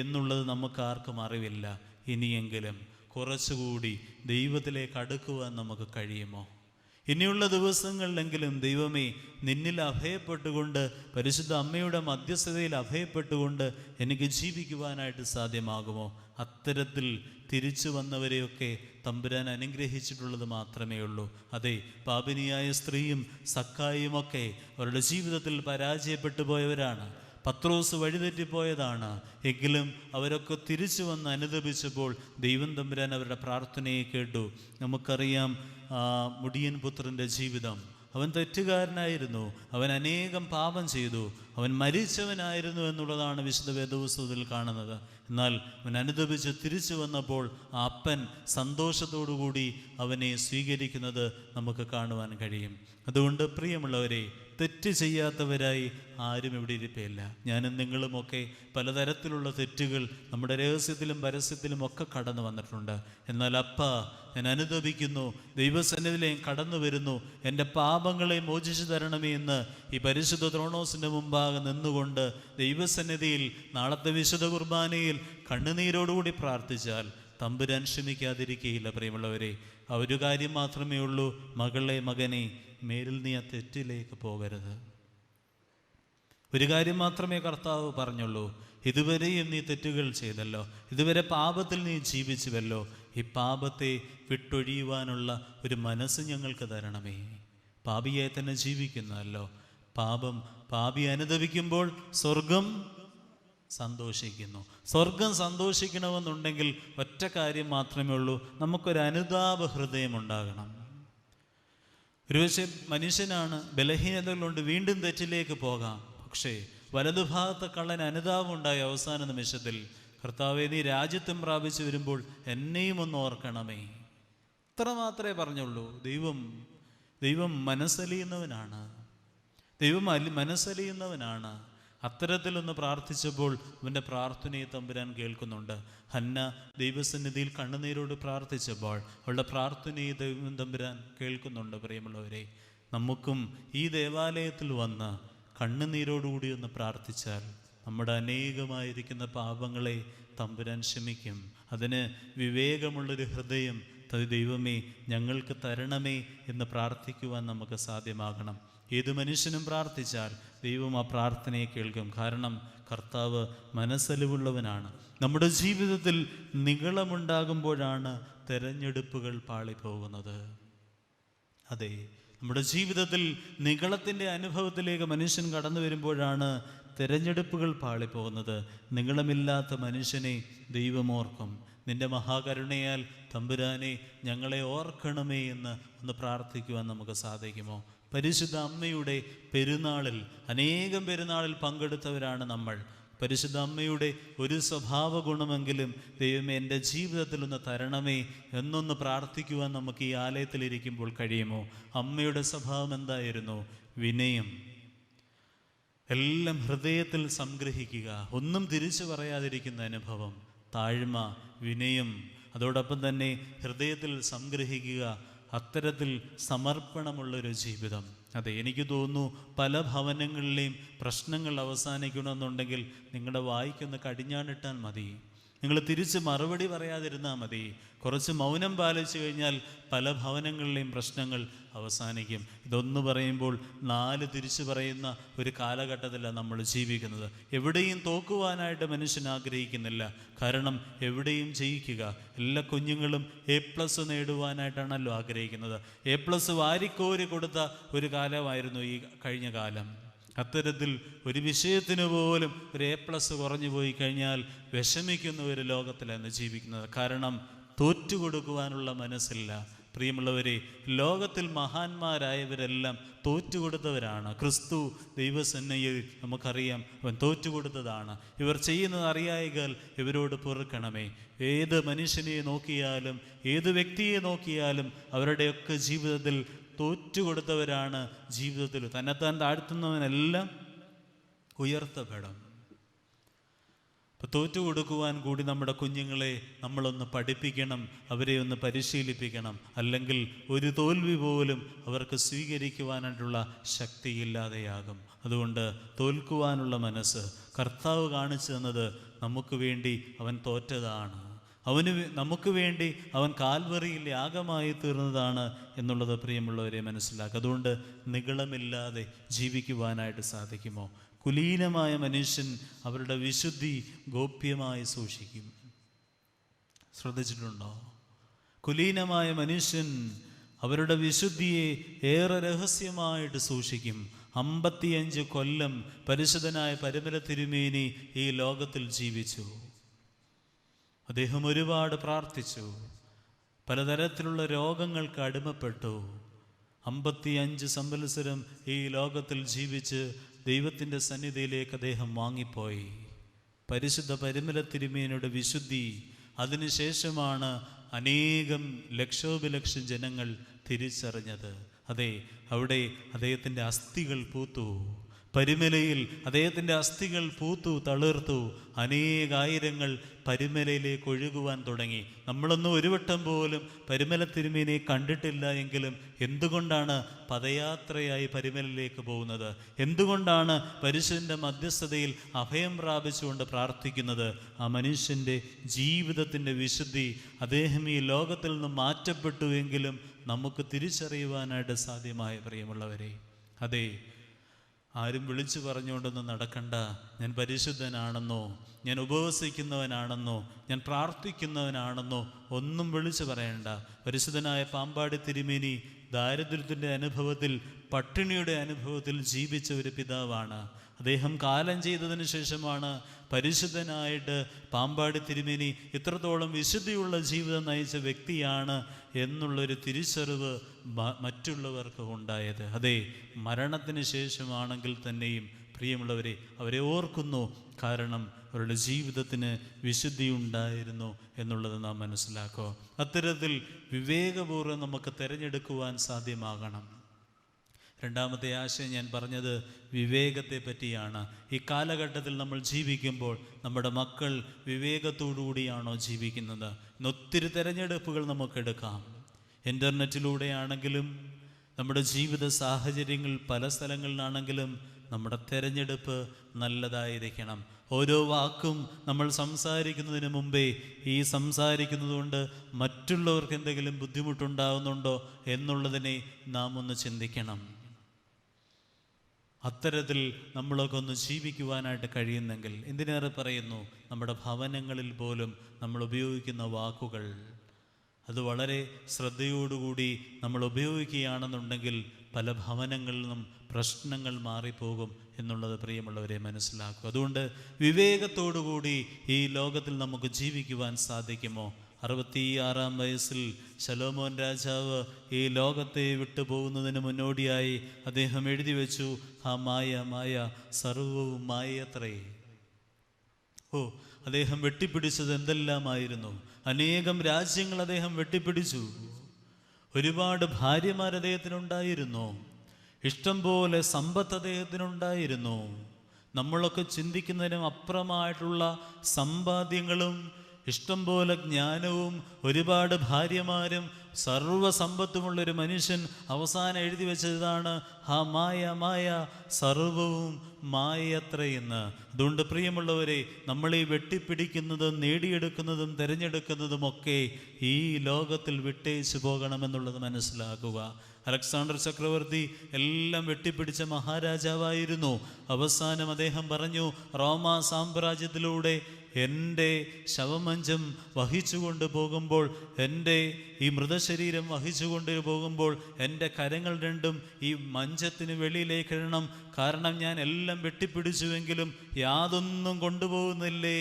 എന്നുള്ളത് നമുക്ക് ആർക്കും അറിവില്ല. ഇനിയെങ്കിലും കുറച്ചുകൂടി ദൈവത്തിലേക്ക് അടുക്കുവാൻ നമുക്ക് കഴിയുമോ? ഇനിയുള്ള ദിവസങ്ങളിലെങ്കിലും ദൈവമേ, നിന്നിൽ അഭയപ്പെട്ടുകൊണ്ട്, പരിശുദ്ധ അമ്മയുടെ മധ്യസ്ഥതയിൽ അഭയപ്പെട്ടുകൊണ്ട് എനിക്ക് ജീവിക്കുവാനായിട്ട് സാധ്യമാകുമോ? അത്തരത്തിൽ തിരിച്ചു വന്നവരെയൊക്കെ തമ്പുരാൻ അനുഗ്രഹിച്ചിട്ടുള്ളത് മാത്രമേ ഉള്ളൂ. അതെ, പാപിനിയായ സ്ത്രീയും സക്കായിയുമൊക്കെ അവരുടെ ജീവിതത്തിൽ പരാജയപ്പെട്ടു പോയവരാണ്. പത്രോസ് വഴിതെറ്റിപ്പോയതാണ്. എങ്കിലും അവരൊക്കെ തിരിച്ചു വന്ന് അനുദപിച്ചപ്പോൾ ദൈവം തമ്പുരാൻ അവരുടെ പ്രാർത്ഥനയെ കേട്ടു. നമുക്കറിയാം മുടിയൻ പുത്രൻ്റെ ജീവിതം. അവൻ തെറ്റുകാരനായിരുന്നു, അവൻ അനേകം പാപം ചെയ്തു, അവൻ മരിച്ചവനായിരുന്നു എന്നുള്ളതാണ് വിശുദ്ധ വേദപുസ്തകത്തിൽ കാണുന്നത്. എന്നാൽ അവൻ അനുദപിച്ച് തിരിച്ചു വന്നപ്പോൾ ആ അപ്പൻ സന്തോഷത്തോടുകൂടി അവനെ സ്വീകരിക്കുന്നത് നമുക്ക് കാണുവാൻ കഴിയും. അതുകൊണ്ട് പ്രിയമുള്ളവരെ, തെറ്റ് ചെയ്യാത്തവരായി ആരും ഇവിടെ ഇരിപ്പില്ല. ഞാനും നിങ്ങളുമൊക്കെ പലതരത്തിലുള്ള തെറ്റുകൾ നമ്മുടെ രഹസ്യത്തിലും പരസ്യത്തിലും ഒക്കെ കടന്നു വന്നിട്ടുണ്ട്. എന്നാൽ അപ്പാ, ഞാൻ അനുദപിക്കുന്നു, ദൈവസന്നിധിയിലേക്ക് കടന്നു വരുന്നു, എൻ്റെ പാപങ്ങളെ മോചിച്ചു തരണമേ എന്ന് ഈ പരിശുദ്ധ ത്രോണോസിൻ്റെ മുമ്പാകെ നിന്നുകൊണ്ട് ദൈവസന്നിധിയിൽ നാളത്തെ വിശുദ്ധ കുർബാനയിൽ കണ്ണുനീരോടുകൂടി പ്രാർത്ഥിച്ചാൽ തമ്പുരാൻ ക്ഷമിക്കാതിരിക്കുകയില്ല. പ്രിയമുള്ളവരെ, ആ ഒരു കാര്യം മാത്രമേ ഉള്ളൂ, മകളെ, മകനെ, മേലിൽ നീ ആ തെറ്റിലേക്ക് പോകരുത്. ഒരു കാര്യം മാത്രമേ കർത്താവ് പറഞ്ഞുള്ളൂ, ഇതുവരെയും നീ തെറ്റുകൾ ചെയ്തല്ലോ, ഇതുവരെ പാപത്തിൽ നീ ജീവിച്ചുവല്ലോ, ഈ പാപത്തെ വിട്ടൊഴിയുവാനുള്ള ഒരു മനസ്സ് ഞങ്ങൾക്ക് തരണമേ. പാപിയായി തന്നെ ജീവിക്കുന്നതല്ലോ. പാപി അനുദപിക്കുമ്പോൾ സ്വർഗം സന്തോഷിക്കുന്നു. സ്വർഗം സന്തോഷിക്കണമെന്നുണ്ടെങ്കിൽ ഒറ്റ കാര്യം മാത്രമേ ഉള്ളൂ, നമുക്കൊരു അനുതാപ ഹൃദയം ഉണ്ടാകണം. ഒരുപക്ഷെ മനുഷ്യനാണ്, ബലഹീനതകളുണ്ട്, വീണ്ടും തെറ്റിലേക്ക് പോകാം. പക്ഷേ വലതുഭാഗത്തെ കള്ളന് അനുതാപം ഉണ്ടായ അവസാന നിമിഷത്തിൽ, കർത്താവേ, നീ രാജ്യത്വം പ്രാപിച്ചു വരുമ്പോൾ എന്നെയും ഒന്ന് ഓർക്കണമേ. ഇത്ര മാത്രമേ പറഞ്ഞുള്ളൂ. ദൈവം മനസ്സലിയുന്നവനാണ്. മനസ്സലിയുന്നവനാണ്. അത്തരത്തിലൊന്ന് പ്രാർത്ഥിച്ചപ്പോൾ അവൻ്റെ പ്രാർത്ഥനയെ തമ്പുരാൻ കേൾക്കുന്നുണ്ട്. ഹന്ന ദൈവസന്നിധിയിൽ കണ്ണുനീരോട് പ്രാർത്ഥിച്ചപ്പോൾ അവളുടെ പ്രാർത്ഥനയെ ദൈവം തമ്പുരാൻ കേൾക്കുന്നുണ്ട്. പ്രിയമുള്ളവരെ, നമുക്കും ഈ ദേവാലയത്തിൽ വന്ന് കണ്ണുനീരോടുകൂടി ഒന്ന് പ്രാർത്ഥിച്ചാൽ നമ്മുടെ അനേകമായിരിക്കുന്ന പാപങ്ങളെ തമ്പുരാൻ ക്ഷമിക്കും. അതിന് വിവേകമുള്ളൊരു ഹൃദയം ദൈവമേ ഞങ്ങൾക്ക് തരണമേ എന്ന് പ്രാർത്ഥിക്കുവാൻ നമുക്ക് സാധ്യമാകണം. ഏതു മനുഷ്യനും പ്രാർത്ഥിച്ചാൽ ദൈവം ആ പ്രാർത്ഥനയെ കേൾക്കും. കാരണം കർത്താവ് മനസ്സലിവുള്ളവനാണ്. നമ്മുടെ ജീവിതത്തിൽ നിഗളമുണ്ടാകുമ്പോഴാണ് തെരഞ്ഞെടുപ്പുകൾ പാളിപ്പോകുന്നത്. അതെ, നമ്മുടെ ജീവിതത്തിൽ നിഗളത്തിൻ്റെ അനുഭവത്തിലേക്ക് മനുഷ്യൻ കടന്നു വരുമ്പോഴാണ് തെരഞ്ഞെടുപ്പുകൾ പാളിപ്പോകുന്നത്. നിഗളമില്ലാത്ത മനുഷ്യനെ ദൈവം ഓർക്കും. നിന്റെ മഹാകരുണയാൽ തമ്പുരാനെ ഞങ്ങളെ ഓർക്കണമേ എന്ന് ഒന്ന് പ്രാർത്ഥിക്കുവാൻ നമുക്ക് സാധിക്കുമോ? പരിശുദ്ധ അമ്മയുടെ പെരുന്നാളിൽ, അനേകം പെരുന്നാളിൽ പങ്കെടുത്തവരാണ് നമ്മൾ. പരിശുദ്ധ അമ്മയുടെ ഒരു സ്വഭാവ ഗുണമെങ്കിലും ദൈവമേ എൻ്റെ ജീവിതത്തിൽ ഒന്ന് തരണമേ എന്നൊന്ന് പ്രാർത്ഥിക്കുവാൻ നമുക്ക് ഈ ആലയത്തിലിരിക്കുമ്പോൾ കഴിയുമോ? അമ്മയുടെ സ്വഭാവം എന്തായിരുന്നു? വിനയം. എല്ലാം ഹൃദയത്തിൽ സംഗ്രഹിക്കുക, ഒന്നും തിരിച്ചു പറയാതിരിക്കുന്ന അനുഭവം, താഴ്മ, വിനയം, അതോടൊപ്പം തന്നെ ഹൃദയത്തിൽ സംഗ്രഹിക്കുക, അത്തരത്തിൽ സമർപ്പണമുള്ളൊരു ജീവിതം. അതെ, എനിക്ക് തോന്നുന്നു പല ഭവനങ്ങളിലെയും പ്രശ്നങ്ങൾ അവസാനിക്കണമെന്നുണ്ടെങ്കിൽ നിങ്ങളുടെ വായിക്കൊന്ന് കടിഞ്ഞാണിട്ടാൽ മതി, നിങ്ങൾ തിരിച്ച് മറുപടി പറയാതിരുന്നാൽ മതി, കുറച്ച് മൗനം പാലിച്ചു കഴിഞ്ഞാൽ പല ഭവനങ്ങളിലെയും പ്രശ്നങ്ങൾ അവസാനിക്കും. ഇതൊന്ന് പറയുമ്പോൾ 4 തിരിച്ചു പറയുന്ന ഒരു കാലഘട്ടത്തിലാണ് നമ്മൾ ജീവിക്കുന്നത്. എവിടെയും തോക്കുവാനായിട്ട് മനുഷ്യൻ ആഗ്രഹിക്കുന്നില്ല, കാരണം എവിടെയും ജയിക്കുക. എല്ലാ കുഞ്ഞുങ്ങളും A+ നേടുവാനായിട്ടാണല്ലോ ആഗ്രഹിക്കുന്നത്. A+ വാരിക്കോരി കൊടുത്ത ഒരു കാലമായിരുന്നു ഈ കഴിഞ്ഞ കാലം. അത്തരത്തിൽ ഒരു വിഷയത്തിന് പോലും ഒരു A+ കുറഞ്ഞു പോയി കഴിഞ്ഞാൽ വിഷമിക്കുന്ന ഒരു ലോകത്തിലാണ് ജീവിക്കുന്നത്. കാരണം തോറ്റുകൊടുക്കുവാനുള്ള മനസ്സില്ല. പ്രിയമുള്ളവരെ, ലോകത്തിൽ മഹാന്മാരായവരെല്ലാം തോറ്റുകൊടുത്തവരാണ്. ക്രിസ്തു ദൈവസന്നയിൽ നമുക്കറിയാം, അവൻ തോറ്റുകൊടുത്തതാണ്. ഇവർ ചെയ്യുന്നത് അറിയായികയാൽ ഇവരോട് പൊറുക്കണമേ. ഏത് മനുഷ്യനെ നോക്കിയാലും ഏത് വ്യക്തിയെ നോക്കിയാലും അവരുടെയൊക്കെ ജീവിതത്തിൽ തോറ്റുകൊടുത്തവരാണ്. ജീവിതത്തിൽ തന്നെത്താൻ താഴ്ത്തുന്നവനെല്ലാം ഉയർത്തപ്പെടും. അപ്പോൾ തോറ്റുകൊടുക്കുവാൻ കൂടി നമ്മുടെ കുഞ്ഞുങ്ങളെ നമ്മളൊന്ന് പഠിപ്പിക്കണം, അവരെ ഒന്ന് പരിശീലിപ്പിക്കണം. അല്ലെങ്കിൽ ഒരു തോൽവി പോലും അവർക്ക് സ്വീകരിക്കുവാനായിട്ടുള്ള ശക്തിയില്ലാതെയാകും. അതുകൊണ്ട് തോൽക്കുവാനുള്ള മനസ്സ് കർത്താവ് കാണിച്ചു തന്നത് നമുക്ക് വേണ്ടി അവൻ തോറ്റതാണ്, നമുക്ക് വേണ്ടി അവൻ കാൽവറിയിൽ യാഗമായി തീർന്നതാണ് എന്നുള്ളത് പ്രിയമുള്ളവരെ മനസ്സിലാക്കുക. അതുകൊണ്ട് നിഗളമില്ലാതെ ജീവിക്കുവാനായിട്ട് സാധിക്കുമോ? കുലീനമായ മനുഷ്യൻ അവരുടെ വിശുദ്ധി ഗോപ്യമായി സൂക്ഷിക്കും. ശ്രദ്ധിച്ചിട്ടുണ്ടോ? കുലീനമായ മനുഷ്യൻ അവരുടെ വിശുദ്ധിയെ ഏറെ രഹസ്യമായിട്ട് സൂക്ഷിക്കും. 55 കൊല്ലം പരിശുദ്ധനായ പരിമല തിരുമേനി ഈ ലോകത്തിൽ ജീവിച്ചു. അദ്ദേഹം ഒരുപാട് പ്രാർത്ഥിച്ചു, പലതരത്തിലുള്ള രോഗങ്ങൾക്ക് അടിമപ്പെട്ടു. 55 സംവത്സരം ഈ ലോകത്തിൽ ജീവിച്ച് ദൈവത്തിൻ്റെ സന്നിധിയിലേക്ക് അദ്ദേഹം വാങ്ങിപ്പോയി. പരിശുദ്ധ പരിമല തിരുമേനിയുടെ വിശുദ്ധി, അതിനുശേഷമാണ് അനേകം ലക്ഷോപലക്ഷം ജനങ്ങൾ തിരിച്ചറിഞ്ഞത്. അതെ, അവിടെ അദ്ദേഹത്തിൻ്റെ അസ്ഥികൾ പൂത്തു. പരിമലയിൽ അദ്ദേഹത്തിൻ്റെ അസ്ഥികൾ പൂത്തു തളിർത്തു. അനേകായിരങ്ങൾ പരിമലയിലേക്ക് ഒഴുകുവാൻ തുടങ്ങി. നമ്മളൊന്നും ഒരു വട്ടം പോലും പരിമല തിരുമേനിയെ കണ്ടിട്ടില്ല എങ്കിലും എന്തുകൊണ്ടാണ് പദയാത്രയായി പരിമലയിലേക്ക് പോകുന്നത്? എന്തുകൊണ്ടാണ് പരിശുദ്ധൻ്റെ മധ്യസ്ഥതയിൽ അഭയം പ്രാപിച്ചുകൊണ്ട് പ്രാർത്ഥിക്കുന്നത്? ആ മനുഷ്യൻ്റെ ജീവിതത്തിൻ്റെ വിശുദ്ധി, അദ്ദേഹം ഈ ലോകത്തിൽ നിന്ന് മാറ്റപ്പെട്ടുവെങ്കിലും നമുക്ക് തിരിച്ചറിയുവാനായിട്ട് സാധ്യമായ പ്രിയമുള്ളവരെ. അതെ, ആരും വിളിച്ചു പറഞ്ഞുകൊണ്ടൊന്നും നടക്കണ്ട, ഞാൻ പരിശുദ്ധനാണെന്നോ, ഞാൻ ഉപവസിക്കുന്നവനാണെന്നോ, ഞാൻ പ്രാർത്ഥിക്കുന്നവനാണെന്നോ ഒന്നും വിളിച്ചു പറയണ്ട. പരിശുദ്ധനായ പാമ്പാടി തിരുമേനി ദാരിദ്ര്യത്തിൻ്റെ അനുഭവത്തിൽ, പട്ടിണിയുടെ അനുഭവത്തിൽ ജീവിച്ച ഒരു പിതാവാണ്. അദ്ദേഹം കാലം ചെയ്തതിന് ശേഷമാണ് പരിശുദ്ധനായിട്ട് പാമ്പാടി തിരുമേനി ഇത്രത്തോളം വിശുദ്ധിയുള്ള ജീവിതം നയിച്ച വ്യക്തിയാണ് എന്നുള്ളൊരു തിരിച്ചറിവ് മറ്റുള്ളവർക്ക് ഉണ്ടായത്. അതെ, മരണത്തിന് ശേഷമാണെങ്കിൽ തന്നെയും പ്രിയമുള്ളവരെ അവരെ ഓർക്കുന്നു, കാരണം അവരുടെ ജീവിതത്തിന് വിശുദ്ധി ഉണ്ടായിരുന്നു എന്നുള്ളത് നാം മനസ്സിലാക്കുക. അത്തരത്തിൽ വിവേകപൂർവ്വം നമുക്ക് തിരഞ്ഞെടുക്കുവാൻ സാധ്യമാകണം. രണ്ടാമത്തെ ആശയം ഞാൻ പറഞ്ഞത് വിവേകത്തെ പറ്റിയാണ്. ഈ കാലഘട്ടത്തിൽ നമ്മൾ ജീവിക്കുമ്പോൾ നമ്മുടെ മക്കൾ വിവേകത്തോടുകൂടിയാണോ ജീവിക്കുന്നത്? ഒത്തിരി തിരഞ്ഞെടുപ്പുകൾ നമുക്കെടുക്കാം. ഇൻ്റർനെറ്റിലൂടെയാണെങ്കിലും നമ്മുടെ ജീവിത സാഹചര്യങ്ങൾ പല സ്ഥലങ്ങളിലാണെങ്കിലും നമ്മുടെ തിരഞ്ഞെടുപ്പ് നല്ലതായിരിക്കണം. ഓരോ വാക്കും നമ്മൾ സംസാരിക്കുന്നതിന് മുമ്പേ ഈ സംസാരിക്കുന്നത് കൊണ്ട് മറ്റുള്ളവർക്ക് എന്തെങ്കിലും ബുദ്ധിമുട്ടുണ്ടാകുന്നുണ്ടോ എന്നുള്ളതിനെ നാം ഒന്ന് ചിന്തിക്കണം. അത്തരത്തിൽ നമ്മളൊക്കെ ഒന്ന് ജീവിക്കുവാനായിട്ട് കഴിയുന്നെങ്കിൽ, എന്തിനേറെ പറയുന്നു, നമ്മുടെ ഭവനങ്ങളിൽ പോലും നമ്മൾ ഉപയോഗിക്കുന്ന വാക്കുകൾ അത് വളരെ ശ്രദ്ധയോടുകൂടി നമ്മൾ ഉപയോഗിക്കുകയാണെന്നുണ്ടെങ്കിൽ പല ഭവനങ്ങളിൽ നിന്നും പ്രശ്നങ്ങൾ മാറിപ്പോകും എന്നുള്ളത് പ്രിയമുള്ളവരെ മനസ്സിലാക്കുക. അതുകൊണ്ട് വിവേകത്തോടുകൂടി ഈ ലോകത്തിൽ നമുക്ക് ജീവിക്കുവാൻ സാധിക്കുമോ? 66-ാം വയസ്സിൽ ശലോമോൻ രാജാവ് ഈ ലോകത്തെ വിട്ടു പോകുന്നതിന് മുന്നോടിയായി അദ്ദേഹം എഴുതി വെച്ചു, ആ മായ സർവവും മായത്രേ. അദ്ദേഹം വെട്ടിപ്പിടിച്ചത് എന്തെല്ലാമായിരുന്നു! അനേകം രാജ്യങ്ങൾ അദ്ദേഹം വെട്ടിപ്പിടിച്ചു. ഒരുപാട് ഭാര്യമാർ അദ്ദേഹത്തിനുണ്ടായിരുന്നു. ഇഷ്ടം പോലെ സമ്പത്ത് അദ്ദേഹത്തിനുണ്ടായിരുന്നു. നമ്മളൊക്കെ ചിന്തിക്കുന്നതിനും അപ്പുറമായിട്ടുള്ള സമ്പാദ്യങ്ങളും ഇഷ്ടംപോലെ ജ്ഞാനവും ഒരുപാട് ഭാര്യമാരും സർവ്വസമ്പത്തുമുള്ളൊരു മനുഷ്യൻ അവസാനം എഴുതി വെച്ചതാണ് ഹാ മായ മായ സർവവും മായയത്രയെന്ന്. അതുകൊണ്ട് പ്രിയമുള്ളവരെ, നമ്മൾ ഈ വെട്ടിപ്പിടിക്കുന്നതും നേടിയെടുക്കുന്നതും തിരഞ്ഞെടുക്കുന്നതുമൊക്കെ ഈ ലോകത്തിൽ വിട്ടേച്ചു പോകണമെന്നുള്ളത് മനസ്സിലാക്കുക. അലക്സാണ്ടർ ചക്രവർത്തി എല്ലാം വെട്ടിപ്പിടിച്ച മഹാരാജാവായിരുന്നു. അവസാനം അദ്ദേഹം പറഞ്ഞു, റോമാ സാമ്രാജ്യത്തിലൂടെ എൻ്റെ ശവമഞ്ചം വഹിച്ചുകൊണ്ട് പോകുമ്പോൾ, എൻ്റെ ഈ മൃതശരീരം വഹിച്ചുകൊണ്ട് പോകുമ്പോൾ എൻ്റെ കരങ്ങൾ രണ്ടും ഈ മഞ്ചത്തിന് വെളിയിലേക്ക് ഇടണം. കാരണം ഞാൻ എല്ലാം വെട്ടിപ്പിടിച്ചുവെങ്കിലും യാതൊന്നും കൊണ്ടുപോകുന്നില്ലേ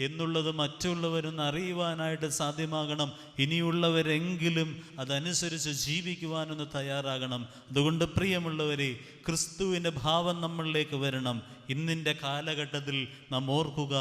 എന്നുള്ളത് മറ്റുള്ളവരൊന്ന് അറിയുവാനായിട്ട് സാധ്യമാകണം. ഇനിയുള്ളവരെങ്കിലും അതനുസരിച്ച് ജീവിക്കുവാനൊന്ന് തയ്യാറാകണം. അതുകൊണ്ട് പ്രിയമുള്ളവരെ, ക്രിസ്തുവിൻ്റെ ഭാവം നമ്മളിലേക്ക് വരണം. ഇന്നിൻ്റെ കാലഘട്ടത്തിൽ നാം ഓർക്കുക,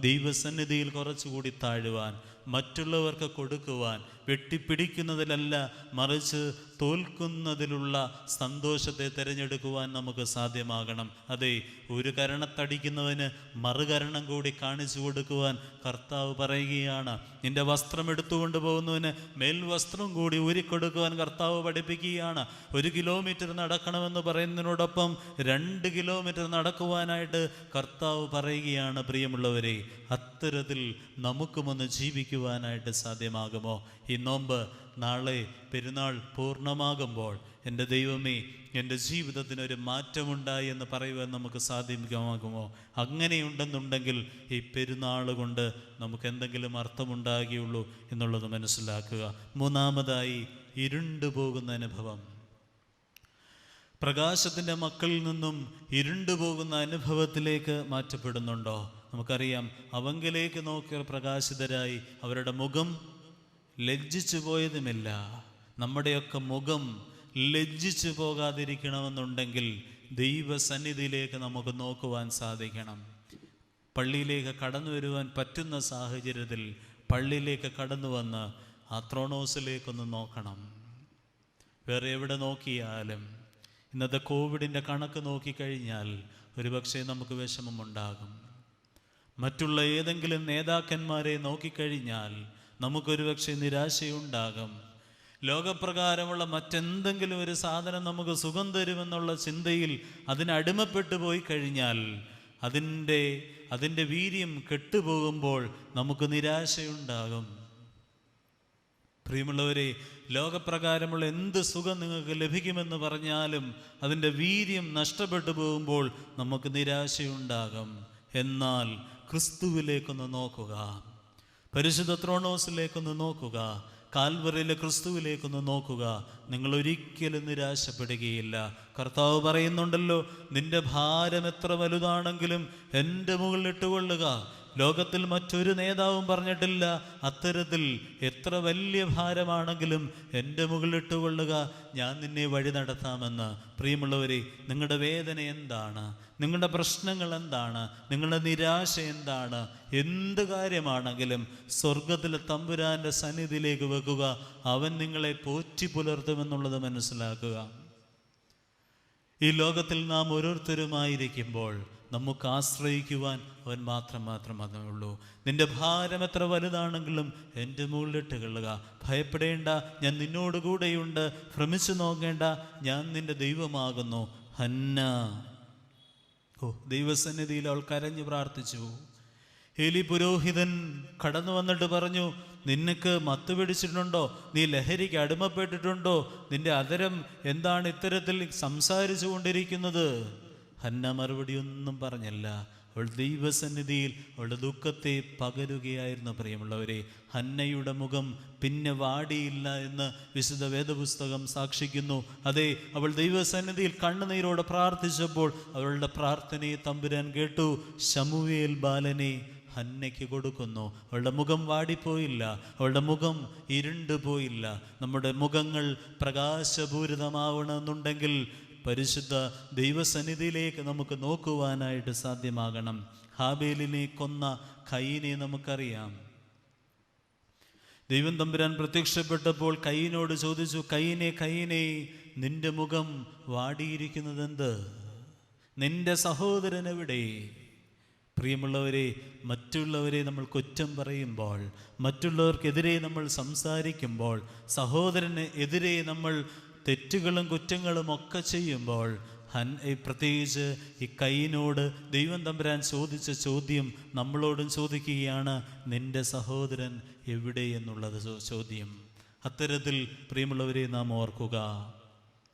ദൈവസന്നിധിയിൽ കുറച്ചുകൂടി താഴുവാൻ, മറ്റുള്ളവർക്ക് കൊടുക്കുവാൻ, വെട്ടിപ്പിടിക്കുന്നതിലല്ല മറിച്ച് തോൽക്കുന്നതിലുള്ള സന്തോഷത്തെ തിരഞ്ഞെടുക്കുവാൻ നമുക്ക് സാധ്യമാകണം. അതെ, ഒരു കരണത്തടിക്കുന്നവന് മറുകരണം കൂടി കാണിച്ചു കൊടുക്കുവാൻ കർത്താവ് പറയുകയാണ്. നിന്റെ വസ്ത്രം എടുത്തുകൊണ്ട് പോകുന്നവന് മേൽവസ്ത്രം കൂടി ഊരിക്കൊടുക്കുവാൻ കർത്താവ് പഠിപ്പിക്കുകയാണ്. 1 കിലോമീറ്റർ നടക്കണമെന്ന് പറയുന്നതിനോടൊപ്പം 2 കിലോമീറ്റർ നടക്കുവാനായിട്ട് കർത്താവ് പറയുകയാണ്. പ്രിയമുള്ളവരെ, അത്തരത്തിൽ നമുക്കുമൊന്ന് ജീവിക്കുവാനായിട്ട് സാധ്യമാകുമോ? ഈ നോമ്പ് നാളെ പെരുന്നാൾ പൂർണ്ണമാകുമ്പോൾ എൻ്റെ ദൈവമേ, എൻ്റെ ജീവിതത്തിനൊരു മാറ്റമുണ്ടായി എന്ന് പറയുവാൻ നമുക്ക് സാധ്യമാകുമോ? അങ്ങനെയുണ്ടെന്നുണ്ടെങ്കിൽ ഈ പെരുന്നാൾ കൊണ്ട് നമുക്ക് എന്തെങ്കിലും അർത്ഥമുണ്ടാകുകയുള്ളൂ എന്നുള്ളത് മനസ്സിലാക്കുക. മൂന്നാമതായി, ഇരുണ്ടുപോകുന്ന അനുഭവം. പ്രകാശത്തിൻ്റെ മക്കളിൽ നിന്നും ഇരുണ്ടുപോകുന്ന അനുഭവത്തിലേക്ക് മാറ്റപ്പെടുന്നുണ്ടോ? നമുക്കറിയാം, അവങ്കിലേക്ക് നോക്കിയ പ്രകാശിതരായി അവരുടെ മുഖം ലജ്ജിച്ചു പോയതുമില്ല. നമ്മുടെയൊക്കെ മുഖം ലജ്ജിച്ചു പോകാതിരിക്കണമെന്നുണ്ടെങ്കിൽ ദൈവസന്നിധിയിലേക്ക് നമുക്ക് നോക്കുവാൻ സാധിക്കണം. പള്ളിയിലേക്ക് കടന്നു വരുവാൻ പറ്റുന്ന സാഹചര്യത്തിൽ പള്ളിയിലേക്ക് കടന്നു വന്ന് ആ ത്രോണോസിലേക്കൊന്ന് നോക്കണം. വേറെ എവിടെ നോക്കിയാലും ഇന്നത്തെ കോവിഡിൻ്റെ കണക്ക് നോക്കിക്കഴിഞ്ഞാൽ ഒരുപക്ഷെ നമുക്ക് വിഷമമുണ്ടാകും. മറ്റുള്ള ഏതെങ്കിലും നേതാക്കന്മാരെ നോക്കിക്കഴിഞ്ഞാൽ നമുക്കൊരു പക്ഷേ നിരാശയുണ്ടാകും. ലോകപ്രകാരമുള്ള മറ്റെന്തെങ്കിലും ഒരു സാധനം നമുക്ക് സുഖം തരുമെന്നുള്ള ചിന്തയിൽ അതിനടിമപ്പെട്ടു പോയി കഴിഞ്ഞാൽ അതിൻ്റെ വീര്യം കെട്ടുപോകുമ്പോൾ നമുക്ക് നിരാശയുണ്ടാകും. പ്രിയമുള്ളവരെ, ലോകപ്രകാരമുള്ള എന്ത് സുഖം നിങ്ങൾക്ക് ലഭിക്കുമെന്ന് പറഞ്ഞാലും അതിൻ്റെ വീര്യം നഷ്ടപ്പെട്ടു പോകുമ്പോൾ നമുക്ക് നിരാശയുണ്ടാകും. എന്നാൽ ക്രിസ്തുവിലേക്കൊന്ന് നോക്കുക, പരിശുദ്ധ ത്രോണോസിലേക്കൊന്ന് നോക്കുക, കാൽവറിയിലെ ക്രിസ്തുവിലേക്കൊന്ന് നോക്കുക. നിങ്ങൾ ഒരിക്കലും നിരാശപ്പെടുകയില്ല. കർത്താവ് പറയുന്നുണ്ടല്ലോ, നിന്റെ ഭാരം എത്ര വലുതാണെങ്കിലും എൻ്റെ മുകളിൽ ഇട്ടുകൊള്ളുക. ലോകത്തിൽ മറ്റൊരു നേതാവും പറഞ്ഞിട്ടില്ല അത്തരത്തിൽ എത്ര വലിയ ഭാരമാണെങ്കിലും എൻ്റെ മുകളിലിട്ടുകൊള്ളുക, ഞാൻ നിന്നെ വഴി നടത്താമെന്ന്. പ്രിയമുള്ളവരെ, നിങ്ങളുടെ വേദന എന്താണ്? നിങ്ങളുടെ പ്രശ്നങ്ങൾ എന്താണ്? നിങ്ങളുടെ നിരാശ എന്താണ്? എന്ത് കാര്യമാണെങ്കിലും സ്വർഗത്തിലെ തമ്പുരാൻ്റെ സന്നിധിയിലേക്ക് വെക്കുക. അവൻ നിങ്ങളെ പോറ്റി പുലർത്തുമെന്നുള്ളത് മനസ്സിലാക്കുക. ഈ ലോകത്തിൽ നാം ഓരോരുത്തരുമായിരിക്കുമ്പോൾ നമുക്ക് ആശ്രയിക്കുവാൻ അവൻ മാത്രമേ ഉള്ളൂ. നിന്റെ ഭാരം എത്ര വലുതാണെങ്കിലും എൻ്റെ മുകളിലിട്ട് കൊള്ളുക. ഭയപ്പെടേണ്ട, ഞാൻ നിന്നോട് കൂടെയുണ്ട്. ഭ്രമിച്ചു നോക്കേണ്ട, ഞാൻ നിന്റെ ദൈവമാകുന്നു. ഹന്ന ദൈവസന്നിധിയിൽ അവൾ കരഞ്ഞു പ്രാർത്ഥിച്ചു. ഏലി പുരോഹിതൻ കടന്നു വന്നിട്ട് പറഞ്ഞു, നിനക്ക് മത്ത് പിടിച്ചിട്ടുണ്ടോ? നീ ലഹരിക്ക് അടിമപ്പെട്ടിട്ടുണ്ടോ? നിന്റെ അധരം എന്താണ് ഇത്തരത്തിൽ സംസാരിച്ചു കൊണ്ടിരിക്കുന്നത്? ഹന്ന മറുപടി ഒന്നും പറഞ്ഞില്ല. അവൾ ദൈവസന്നിധിയിൽ അവളുടെ ദുഃഖത്തെ പകരുകയായിരുന്നു. പ്രിയമുള്ളവരെ, ഹന്നയുടെ മുഖം പിന്നെ വാടിയില്ല എന്ന് വിശുദ്ധ വേദപുസ്തകം സാക്ഷിക്കുന്നു. അതെ, അവൾ ദൈവസന്നിധിയിൽ കണ്ണുനീരോടെ പ്രാർത്ഥിച്ചപ്പോൾ അവളുടെ പ്രാർത്ഥനയെ തമ്പുരാൻ കേട്ടു. ശമൂവേൽ ബാലനെ ഹന്നയ്ക്ക് കൊടുക്കുന്നു. അവളുടെ മുഖം വാടിപ്പോയില്ല, അവളുടെ മുഖം ഇരുണ്ടുപോയില്ല. നമ്മുടെ മുഖങ്ങൾ പ്രകാശപൂരിതമാവണമെന്നുണ്ടെങ്കിൽ പരിശുദ്ധ ദൈവസന്നിധിയിലേക്ക് നമുക്ക് നോക്കുവാനായിട്ട് സാധ്യമാകണം. ഹാബേലിനെ കൊന്ന കയീനെ നമുക്കറിയാം. ദൈവം തമ്പുരാൻ പ്രത്യക്ഷപ്പെട്ടപ്പോൾ കയീനോട് ചോദിച്ചു, കയീനെ നിന്റെ മുഖം വാടിയിരിക്കുന്നത് എന്ത്? നിന്റെ സഹോദരൻ എവിടെ? പ്രിയമുള്ളവരെ, മറ്റുള്ളവരെ നമ്മൾ കുറ്റം പറയുമ്പോൾ, മറ്റുള്ളവർക്കെതിരെ നമ്മൾ സംസാരിക്കുമ്പോൾ, സഹോദരന് എതിരെ നമ്മൾ തെറ്റുകളും കുറ്റങ്ങളും ഒക്കെ ചെയ്യുമ്പോൾ, പ്രത്യേകിച്ച് ഈ കയ്യിനോട് ദൈവം തമ്പുരാൻ ചോദിച്ച ചോദ്യം നമ്മളോടും ചോദിക്കുകയാണ്, നിന്റെ സഹോദരൻ എവിടെ എന്നുള്ളത് ചോദ്യം. അത്തരത്തിൽ പ്രിയമുള്ളവരെ നാം ഓർക്കുക,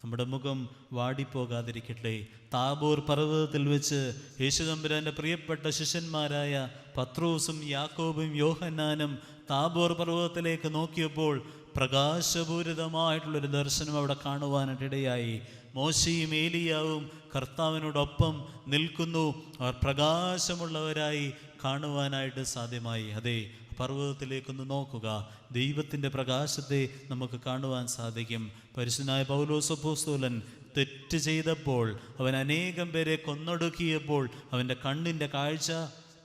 നമ്മുടെ മുഖം വാടിപ്പോകാതിരിക്കട്ടെ. താബോർ പർവ്വതത്തിൽ വെച്ച് യേശുതമ്പുരാൻ്റെ പ്രിയപ്പെട്ട ശിഷ്യന്മാരായ പത്രോസും യാക്കോബും യോഹന്നാനും താബോർ പർവ്വതത്തിലേക്ക് നോക്കിയപ്പോൾ പ്രകാശപൂരിതമായിട്ടുള്ളൊരു ദർശനം അവിടെ കാണുവാനായിട്ടിടയായി. മോശയും ഏലിയാവും കർത്താവിനോടൊപ്പം നിൽക്കുന്നു. അവർ പ്രകാശമുള്ളവരായി കാണുവാനായിട്ട് സാധ്യമായി. അതെ, പർവ്വതത്തിലേക്കൊന്ന് നോക്കുക, ദൈവത്തിൻ്റെ പ്രകാശത്തെ നമുക്ക് കാണുവാൻ സാധിക്കും. പരിശുദ്ധനായ പൗലോസ് അപ്പോസ്തലൻ തെറ്റ് ചെയ്തപ്പോൾ, അവൻ അനേകം പേരെ കൊന്നൊടുക്കിയപ്പോൾ അവൻ്റെ കണ്ണിൻ്റെ കാഴ്ച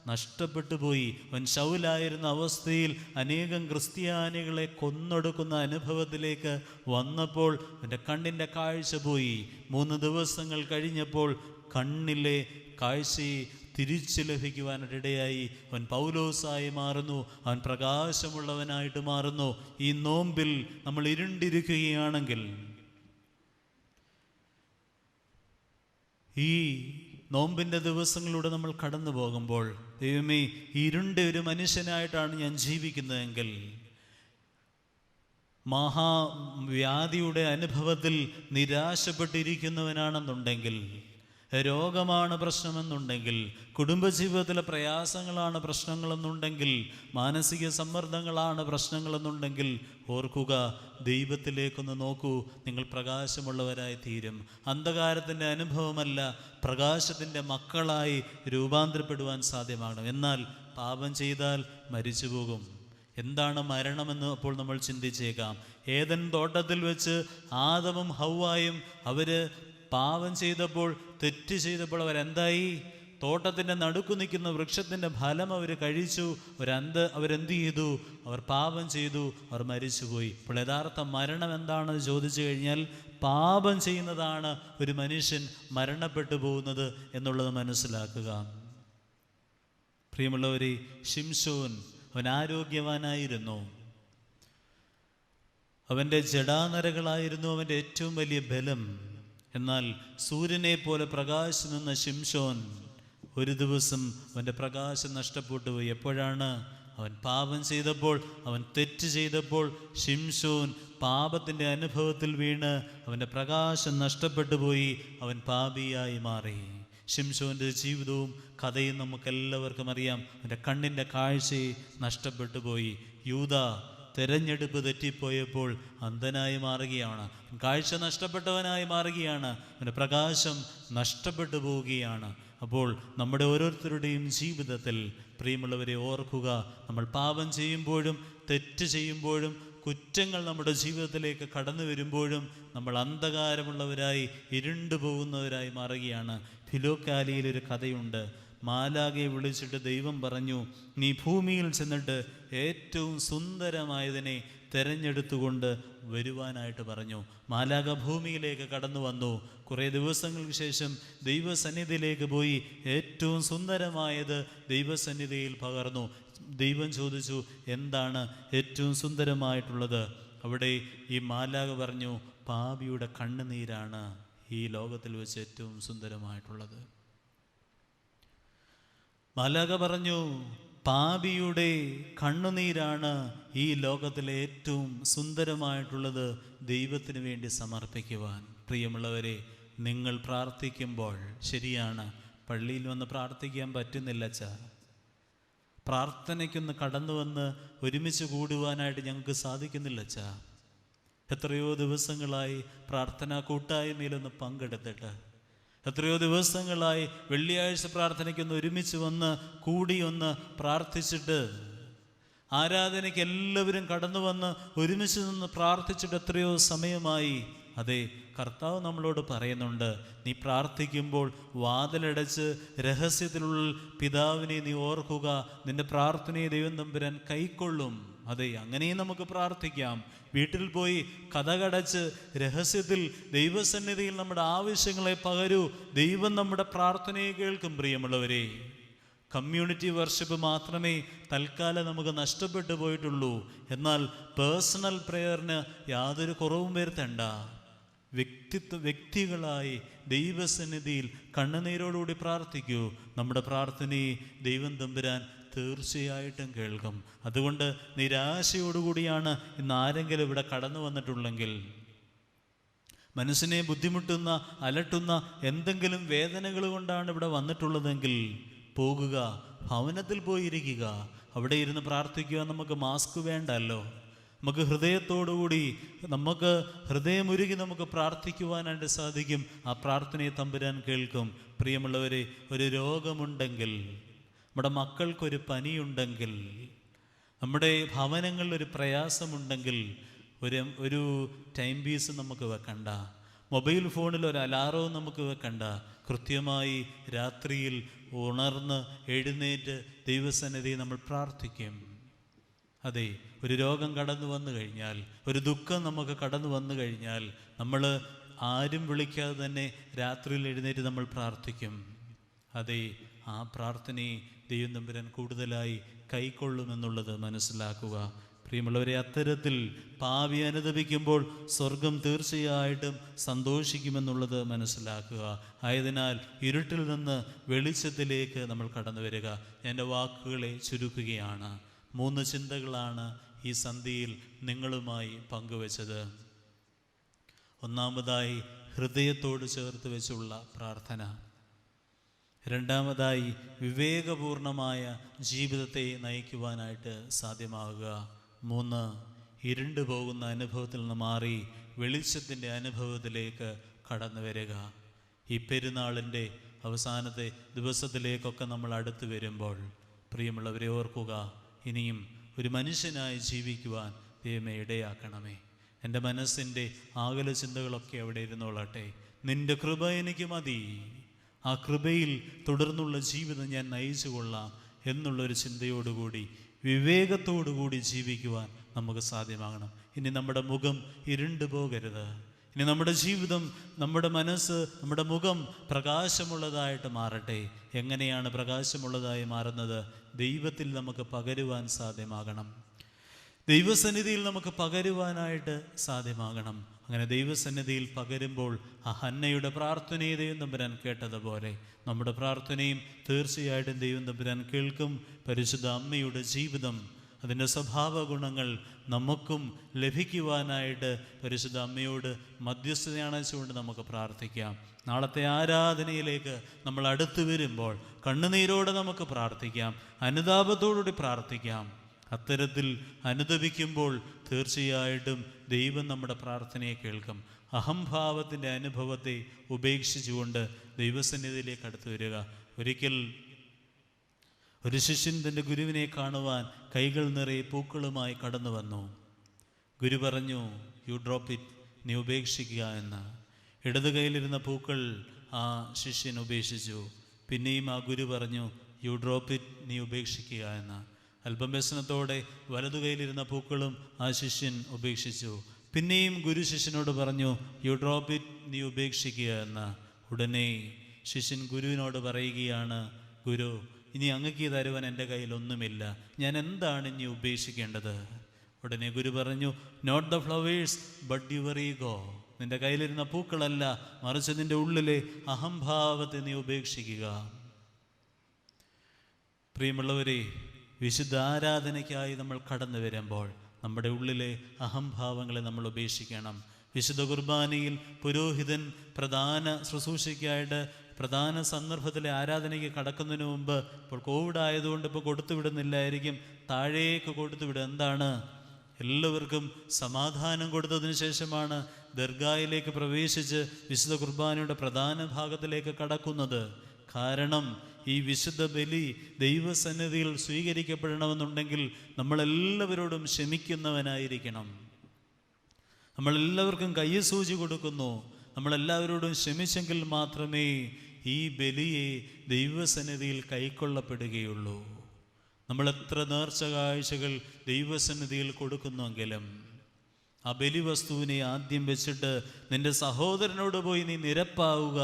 നഷ്ടപ്പെട്ടു പോയി. അവൻ ശൗലായിരുന്ന അവസ്ഥയിൽ അനേകം ക്രിസ്ത്യാനികളെ കൊന്നൊടുക്കുന്ന അനുഭവത്തിലേക്ക് വന്നപ്പോൾ അവൻ്റെ കണ്ണിൻ്റെ കാഴ്ച പോയി. 3 ദിവസങ്ങൾ കഴിഞ്ഞപ്പോൾ കണ്ണിലെ കാഴ്ചയെ തിരിച്ചു ലഭിക്കുവാനിടയായി. അവൻ പൗലോസായി മാറുന്നു, അവൻ പ്രകാശമുള്ളവനായിട്ട് മാറുന്നു. ഈ നോമ്പിൽ നമ്മൾ ഇരുണ്ടിരിക്കുകയാണെങ്കിൽ, ഈ നോമ്പിൻ്റെ ദിവസങ്ങളിലൂടെ നമ്മൾ കടന്നു പോകുമ്പോൾ, ദൈവമേ, ഇരുണ്ട ഒരു മനുഷ്യനായിട്ടാണ് ഞാൻ ജീവിക്കുന്നതെങ്കിൽ, മഹാവ്യാധിയുടെ അനുഭവത്തിൽ നിരാശപ്പെട്ടിരിക്കുന്നവനാണെന്നുണ്ടെങ്കിൽ, രോഗമാണ് പ്രശ്നമെന്നുണ്ടെങ്കിൽ, കുടുംബജീവിതത്തിലെ പ്രയാസങ്ങളാണ് പ്രശ്നങ്ങളെന്നുണ്ടെങ്കിൽ, മാനസിക സമ്മർദ്ദങ്ങളാണ് പ്രശ്നങ്ങളെന്നുണ്ടെങ്കിൽ, ഓർക്കുക, ദൈവത്തിലേക്കൊന്ന് നോക്കൂ, നിങ്ങൾ പ്രകാശമുള്ളവരായി തീരും. അന്ധകാരത്തിൻ്റെ അനുഭവമല്ല, പ്രകാശത്തിൻ്റെ മക്കളായി രൂപാന്തരപ്പെടുവാൻ സാധ്യമാകണം. എന്നാൽ പാപം ചെയ്താൽ മരിച്ചു പോകും. എന്താണ് മരണമെന്ന് അപ്പോൾ നമ്മൾ ചിന്തിച്ചേക്കാം. ഏദൻ തോട്ടത്തിൽ വെച്ച് ആദമും ഹവ്വായും അവർ പാപം ചെയ്തപ്പോൾ, തെറ്റ് ചെയ്തപ്പോൾ അവരെന്തായി? തോട്ടത്തിൻ്റെ നടുക്കു നിൽക്കുന്ന വൃക്ഷത്തിൻ്റെ ഫലം അവർ കഴിച്ചു. അവരെന്ത് ചെയ്തു? അവർ പാപം ചെയ്തു, അവർ മരിച്ചുപോയി. അപ്പോൾ യഥാർത്ഥ മരണം എന്താണെന്ന് ചോദിച്ചു കഴിഞ്ഞാൽ, പാപം ചെയ്യുന്നതാണ് ഒരു മനുഷ്യൻ മരണപ്പെട്ടു പോകുന്നത് എന്നുള്ളത് മനസ്സിലാക്കുക. പ്രിയമുള്ളവരെ, ശിംശോൻ അവൻ ആരോഗ്യവാനായിരുന്നു. അവൻ്റെ ജടാനരകളായിരുന്നു അവൻ്റെ ഏറ്റവും വലിയ ബലം. എന്നാൽ സൂര്യനെ പോലെ പ്രകാശം നിന്ന ശിംശോൻ ഒരു ദിവസം അവൻ്റെ പ്രകാശം നഷ്ടപ്പെട്ടു പോയി. എപ്പോഴാണ്? അവൻ പാപം ചെയ്തപ്പോൾ, അവൻ തെറ്റ് ചെയ്തപ്പോൾ ശിംശോൻ പാപത്തിൻ്റെ അനുഭവത്തിൽ വീണ് അവൻ്റെ പ്രകാശം നഷ്ടപ്പെട്ടു പോയി. അവൻ പാപിയായി മാറി. ശിംശോൻ്റെ ജീവിതവും കഥയും നമുക്കെല്ലാവർക്കും അറിയാം. അവൻ്റെ കണ്ണിൻ്റെ കാഴ്ചയെ നഷ്ടപ്പെട്ടു പോയി. യൂദ തെരഞ്ഞെടുപ്പ് തെറ്റിപ്പോയപ്പോൾ അന്ധനായി മാറുകയാണ്, കാഴ്ച നഷ്ടപ്പെട്ടവനായി മാറുകയാണ്, അവൻ്റെ പ്രകാശം നഷ്ടപ്പെട്ടു പോവുകയാണ്. അപ്പോൾ നമ്മുടെ ഓരോരുത്തരുടെയും ജീവിതത്തിൽ പ്രിയമുള്ളവരെ ഓർക്കുക, നമ്മൾ പാപം ചെയ്യുമ്പോഴും തെറ്റ് ചെയ്യുമ്പോഴും കുറ്റങ്ങൾ നമ്മുടെ ജീവിതത്തിലേക്ക് കടന്നു വരുമ്പോഴും നമ്മൾ അന്ധകാരമുള്ളവരായി ഇരുണ്ടു പോകുന്നവരായി മാറുകയാണ്. ഫിലോക്കാലിയിലൊരു കഥയുണ്ട്. മാലാഖയെ വിളിച്ചിട്ട് ദൈവം പറഞ്ഞു, നീ ഭൂമിയിൽ ചെന്നിട്ട് ഏറ്റവും സുന്ദരമായതിനെ തിരഞ്ഞെടുത്തുകൊണ്ട് വരുവാനായിട്ട് പറഞ്ഞു. മാലാഖ ഭൂമിയിലേക്ക് കടന്നു വന്നു. കുറേ ദിവസങ്ങൾക്ക് ശേഷം ദൈവസന്നിധിയിലേക്ക് പോയി ഏറ്റവും സുന്ദരമായത് ദൈവസന്നിധിയിൽ പകർന്നു. ദൈവം ചോദിച്ചു, എന്താണ് ഏറ്റവും സുന്ദരമായിട്ടുള്ളത്? അവിടെ ഈ മാലാഖ പറഞ്ഞു, പാപിയുടെ കണ്ണുനീരാണ് ഈ ലോകത്തിൽ വെച്ച് ഏറ്റവും സുന്ദരമായിട്ടുള്ളത്. മാലാഖ പറഞ്ഞു, പാപിയുടെ കണ്ണുനീരാണ് ഈ ലോകത്തിലെ ഏറ്റവും സുന്ദരമായിട്ടുള്ളത് ദൈവത്തിന് വേണ്ടി സമർപ്പിക്കുവാൻ. പ്രിയമുള്ളവരെ, നിങ്ങൾ പ്രാർത്ഥിക്കുമ്പോൾ, ശരിയാണ്, പള്ളിയിൽ വന്ന് പ്രാർത്ഥിക്കാൻ പറ്റുന്നില്ല അച്ഛാ, പ്രാർത്ഥനയ്ക്കൊന്ന് കടന്നു വന്ന് ഒരുമിച്ച് കൂടുവാനായിട്ട് ഞങ്ങൾക്ക് സാധിക്കുന്നില്ല അച്ഛാ, എത്രയോ ദിവസങ്ങളായി പ്രാർത്ഥനാ കൂട്ടായ്മയിലൊന്ന് പങ്കെടുത്തിട്ട്, എത്രയോ ദിവസങ്ങളായി വെള്ളിയാഴ്ച പ്രാർത്ഥനയ്ക്കൊന്ന് ഒരുമിച്ച് വന്ന് കൂടിയൊന്ന് പ്രാർത്ഥിച്ചിട്ട്, ആരാധനയ്ക്ക് എല്ലാവരും കടന്നു വന്ന് ഒരുമിച്ച് നിന്ന് പ്രാർത്ഥിച്ചിട്ട് എത്രയോ സമയമായി. അതെ, കർത്താവ് നമ്മളോട് പറയുന്നുണ്ട്, നീ പ്രാർത്ഥിക്കുമ്പോൾ വാതിലടച്ച് രഹസ്യത്തിലുള്ള പിതാവിനെ നീ ഓർക്കുക, നിന്റെ പ്രാർത്ഥനയെ ദൈവം തമ്പുരാൻ കൈക്കൊള്ളും. അതെ, അങ്ങനെയും നമുക്ക് പ്രാർത്ഥിക്കാം. വീട്ടിൽ പോയി കതകടച്ച് രഹസ്യത്തിൽ ദൈവസന്നിധിയിൽ നമ്മുടെ ആവശ്യങ്ങളെ പകരൂ. ദൈവം നമ്മുടെ പ്രാർത്ഥനയെ കേൾക്കും. പ്രിയമുള്ളവരെ, കമ്മ്യൂണിറ്റി വർഷിപ്പ് മാത്രമേ തൽക്കാലം നമുക്ക് നഷ്ടപ്പെട്ടു പോയിട്ടുള്ളൂ. എന്നാൽ പേഴ്സണൽ പ്രെയറിന് യാതൊരു കുറവും വരുത്തണ്ട. വ്യക്തികളായി ദൈവസന്നിധിയിൽ കണ്ണുനീരോടുകൂടി പ്രാർത്ഥിക്കൂ. നമ്മുടെ പ്രാർത്ഥനയെ ദൈവം തമ്പുരാൻ തീർച്ചയായിട്ടും കേൾക്കും. അതുകൊണ്ട് നിരാശയോടുകൂടിയാണ് ഇന്ന് ആരെങ്കിലും ഇവിടെ കടന്നു വന്നിട്ടുള്ളെങ്കിൽ, മനസ്സിനെ ബുദ്ധിമുട്ടുന്ന അലട്ടുന്ന എന്തെങ്കിലും വേദനകൾ കൊണ്ടാണ് ഇവിടെ വന്നിട്ടുള്ളതെങ്കിൽ, പോകുക, ഭവനത്തിൽ പോയിരിക്കുക, അവിടെ ഇരുന്ന് പ്രാർത്ഥിക്കുക. നമുക്ക് മാസ്ക് വേണ്ടല്ലോ. നമുക്ക് ഹൃദയത്തോടുകൂടി, നമുക്ക് ഹൃദയമുരുകി നമുക്ക് പ്രാർത്ഥിക്കുവാനായിട്ട് സാധിക്കും. ആ പ്രാർത്ഥനയെ തമ്പുരാൻ കേൾക്കും. പ്രിയമുള്ളവരെ, ഒരു രോഗമുണ്ടെങ്കിൽ, നമ്മുടെ മക്കൾക്കൊരു പനിയുണ്ടെങ്കിൽ, നമ്മുടെ ഭവനങ്ങളിലൊരു പ്രയാസമുണ്ടെങ്കിൽ ഒരു ടൈം പീസ് നമുക്ക് വെക്കണ്ട. മൊബൈൽ ഫോണിൽ ഒരു അലാറവും നമുക്ക് വെക്കണ്ട. കൃത്യമായി രാത്രിയിൽ ഉണർന്ന് എഴുന്നേറ്റ് ദൈവസന്നിധി നമ്മൾ പ്രാർത്ഥിക്കും. അതെ, ഒരു രോഗം കടന്നു വന്നു കഴിഞ്ഞാൽ, ഒരു ദുഃഖം നമുക്ക് കടന്നു വന്നു കഴിഞ്ഞാൽ, നമ്മൾ ആരും വിളിക്കാതെ തന്നെ രാത്രിയിൽ എഴുന്നേറ്റ് നമ്മൾ പ്രാർത്ഥിക്കും. അതെ, ആ പ്രാർത്ഥനയെ ദൈവം തമ്പുരാൻ കൂടുതലായി കൈക്കൊള്ളുമെന്നുള്ളത് മനസ്സിലാക്കുക. പ്രിയമുള്ളവരെ, അത്തരത്തിൽ പാപി അനുദപിക്കുമ്പോൾ സ്വർഗം തീർച്ചയായിട്ടും സന്തോഷിക്കുമെന്നുള്ളത് മനസ്സിലാക്കുക. ആയതിനാൽ ഇരുട്ടിൽ നിന്ന് വെളിച്ചത്തിലേക്ക് നമ്മൾ കടന്നു വരിക. എൻ്റെ വാക്കുകളെ ചുരുക്കുകയാണ്. 3 ചിന്തകളാണ് ഈ സന്ധ്യയിൽ നിങ്ങളുമായി പങ്കുവച്ചത്. ഒന്നാമതായി, ഹൃദയത്തോട് ചേർത്ത് വെച്ചുള്ള പ്രാർത്ഥന. രണ്ടാമതായി, വിവേകപൂർണമായ ജീവിതത്തെ നയിക്കുവാനായിട്ട് സാധ്യമാവുക. 3, ഇരുണ്ടു പോകുന്ന അനുഭവത്തിൽ നിന്ന് മാറി വെളിച്ചത്തിൻ്റെ അനുഭവത്തിലേക്ക് കടന്നു വരിക. ഈ പെരുന്നാളിൻ്റെ അവസാനത്തെ ദിവസത്തിലേക്കൊക്കെ നമ്മൾ അടുത്ത് വരുമ്പോൾ, പ്രിയമുള്ളവരെ ഓർക്കുക, ഇനിയും ഒരു മനുഷ്യനായി ജീവിക്കുവാൻ ദൈവമേ ഇടയാക്കണമേ. എൻ്റെ മനസ്സിൻ്റെ ആകുല ചിന്തകളൊക്കെ അവിടെ ഇരുന്നോളട്ടെ. നിൻ്റെ കൃപ എനിക്ക് മതി, ആ കൃപയിൽ തുടർന്നുള്ള ജീവിതം ഞാൻ നയിച്ചു കൊള്ളാം എന്നുള്ളൊരു ചിന്തയോടുകൂടി, വിവേകത്തോടുകൂടി ജീവിക്കുവാൻ നമുക്ക് സാധ്യമാകണം. ഇനി നമ്മുടെ മുഖം ഇരുണ്ടു പോകരുത്. ഇനി നമ്മുടെ ജീവിതം, നമ്മുടെ മനസ്സ്, നമ്മുടെ മുഖം പ്രകാശമുള്ളതായിട്ട് മാറട്ടെ. എങ്ങനെയാണ് പ്രകാശമുള്ളതായി മാറുന്നത്? ദൈവത്തിൽ നമുക്ക് പകരുവാൻ സാധ്യമാകണം. ദൈവസന്നിധിയിൽ നമുക്ക് പകരുവാനായിട്ട് സാധ്യമാകണം. അങ്ങനെ ദൈവസന്നിധിയിൽ പകരുമ്പോൾ ആ ഹന്നയുടെ പ്രാർത്ഥനയെ ദൈവം തമ്പുരാൻ കേട്ടതുപോലെ നമ്മുടെ പ്രാർത്ഥനയും തീർച്ചയായിട്ടും ദൈവം തമ്പുരാൻ കേൾക്കും. പരിശുദ്ധ അമ്മയുടെ ജീവിതം, അതിൻ്റെ സ്വഭാവ ഗുണങ്ങൾ നമുക്കും ലഭിക്കുവാനായിട്ട് പരിശുദ്ധ അമ്മയോട് മധ്യസ്ഥതയണച്ചുകൊണ്ട് നമുക്ക് പ്രാർത്ഥിക്കാം. നാളത്തെ ആരാധനയിലേക്ക് നമ്മൾ അടുത്തു വരുമ്പോൾ കണ്ണുനീരോടെ നമുക്ക് പ്രാർത്ഥിക്കാം, അനുതാപത്തോടുകൂടി പ്രാർത്ഥിക്കാം. അത്തരത്തിൽ അനുദപിക്കുമ്പോൾ തീർച്ചയായിട്ടും ദൈവം നമ്മുടെ പ്രാർത്ഥനയെ കേൾക്കും. അഹംഭാവത്തിൻ്റെ അനുഭവത്തെ ഉപേക്ഷിച്ചുകൊണ്ട് ദൈവസന്നിധിയിലേക്ക് അടുത്തു വരിക. ഒരിക്കൽ ഒരു ശിഷ്യൻ തൻ്റെ ഗുരുവിനെ കാണുവാൻ കൈകൾ നിറയെ പൂക്കളുമായി കടന്നു വന്നു. ഗുരു പറഞ്ഞു, യു ഡ്രോപ്പ് ഇറ്റ്, നീ ഉപേക്ഷിക്കുക എന്ന്. ഇടത് കൈയിലിരുന്ന പൂക്കൾ ആ ശിഷ്യൻ ഉപേക്ഷിച്ചു. പിന്നെയും ആ ഗുരു പറഞ്ഞു, യു ഡ്രോപ്പ് ഇറ്റ്, നീ ഉപേക്ഷിക്കുക എന്ന്. അല്പം വ്യസനത്തോടെ വലതു കൈയിലിരുന്ന പൂക്കളും ആ ശിഷ്യൻ ഉപേക്ഷിച്ചു. പിന്നെയും ഗുരു ശിഷ്യനോട് പറഞ്ഞു, യു ഡ്രോപ്പ് ഇറ്റ്, നീ ഉപേക്ഷിക്കുക എന്ന്. ഉടനെ ശിഷ്യൻ ഗുരുവിനോട് പറയുകയാണ്, ഗുരു, ഇനി അങ്ങക്ക് തരുവാൻ എൻ്റെ കയ്യിലൊന്നുമില്ല, ഞാൻ എന്താണ് ഇനി ഉപേക്ഷിക്കേണ്ടത്? ഉടനെ ഗുരു പറഞ്ഞു, not the flowers but your ego. നിൻ്റെ കയ്യിലിരുന്ന പൂക്കളല്ല, മറിച്ച് നിൻ്റെ ഉള്ളിലെ അഹംഭാവത്തെ നീ ഉപേക്ഷിക്കുക. പ്രിയമുള്ളവരെ, വിശുദ്ധ ആരാധനയ്ക്കായി നമ്മൾ കടന്നു വരുമ്പോൾ നമ്മുടെ ഉള്ളിലെ അഹംഭാവങ്ങളെ നമ്മൾ ഉപേക്ഷിക്കണം. വിശുദ്ധ കുർബാനയിൽ പുരോഹിതൻ പ്രധാന ശുശ്രൂഷയ്ക്കായിട്ട് പ്രധാന സന്ദർഭത്തിലെ ആരാധനയ്ക്ക് കടക്കുന്നതിന് മുമ്പ്, ഇപ്പോൾ കോവിഡ് ആയതുകൊണ്ട് ഇപ്പോൾ കൊടുത്തുവിടുന്നില്ലായിരിക്കും, താഴേക്ക് കൊടുത്തുവിടുക. എന്താണ്? എല്ലാവർക്കും സമാധാനം കൊടുത്തതിന് ശേഷമാണ് ദർഗായിലേക്ക് പ്രവേശിച്ച് വിശുദ്ധ കുർബാനയുടെ പ്രധാന ഭാഗത്തിലേക്ക് കടക്കുന്നത്. കാരണം ഈ വിശുദ്ധ ബലി ദൈവസന്നിധിയിൽ സ്വീകരിക്കപ്പെടണമെന്നുണ്ടെങ്കിൽ നമ്മളെല്ലാവരോടും ക്ഷമിക്കുന്നവനായിരിക്കണം. നമ്മളെല്ലാവർക്കും കയ്യസൂചി കൊടുക്കുന്നു. നമ്മളെല്ലാവരോടും ക്ഷമിച്ചെങ്കിൽ മാത്രമേ ഈ ബലിയെ ദൈവസന്നിധിയിൽ കൈക്കൊള്ളപ്പെടുകയുള്ളൂ. നമ്മൾ എത്ര നേർച്ച കാഴ്ചകൾ ദൈവസന്നിധിയിൽ കൊടുക്കുന്നുവെങ്കിലും ആ ബലിവസ്തുവിനെ ആദ്യം വെച്ചിട്ട് നിന്റെ സഹോദരനോട് പോയി നീ നിരപ്പാവുക,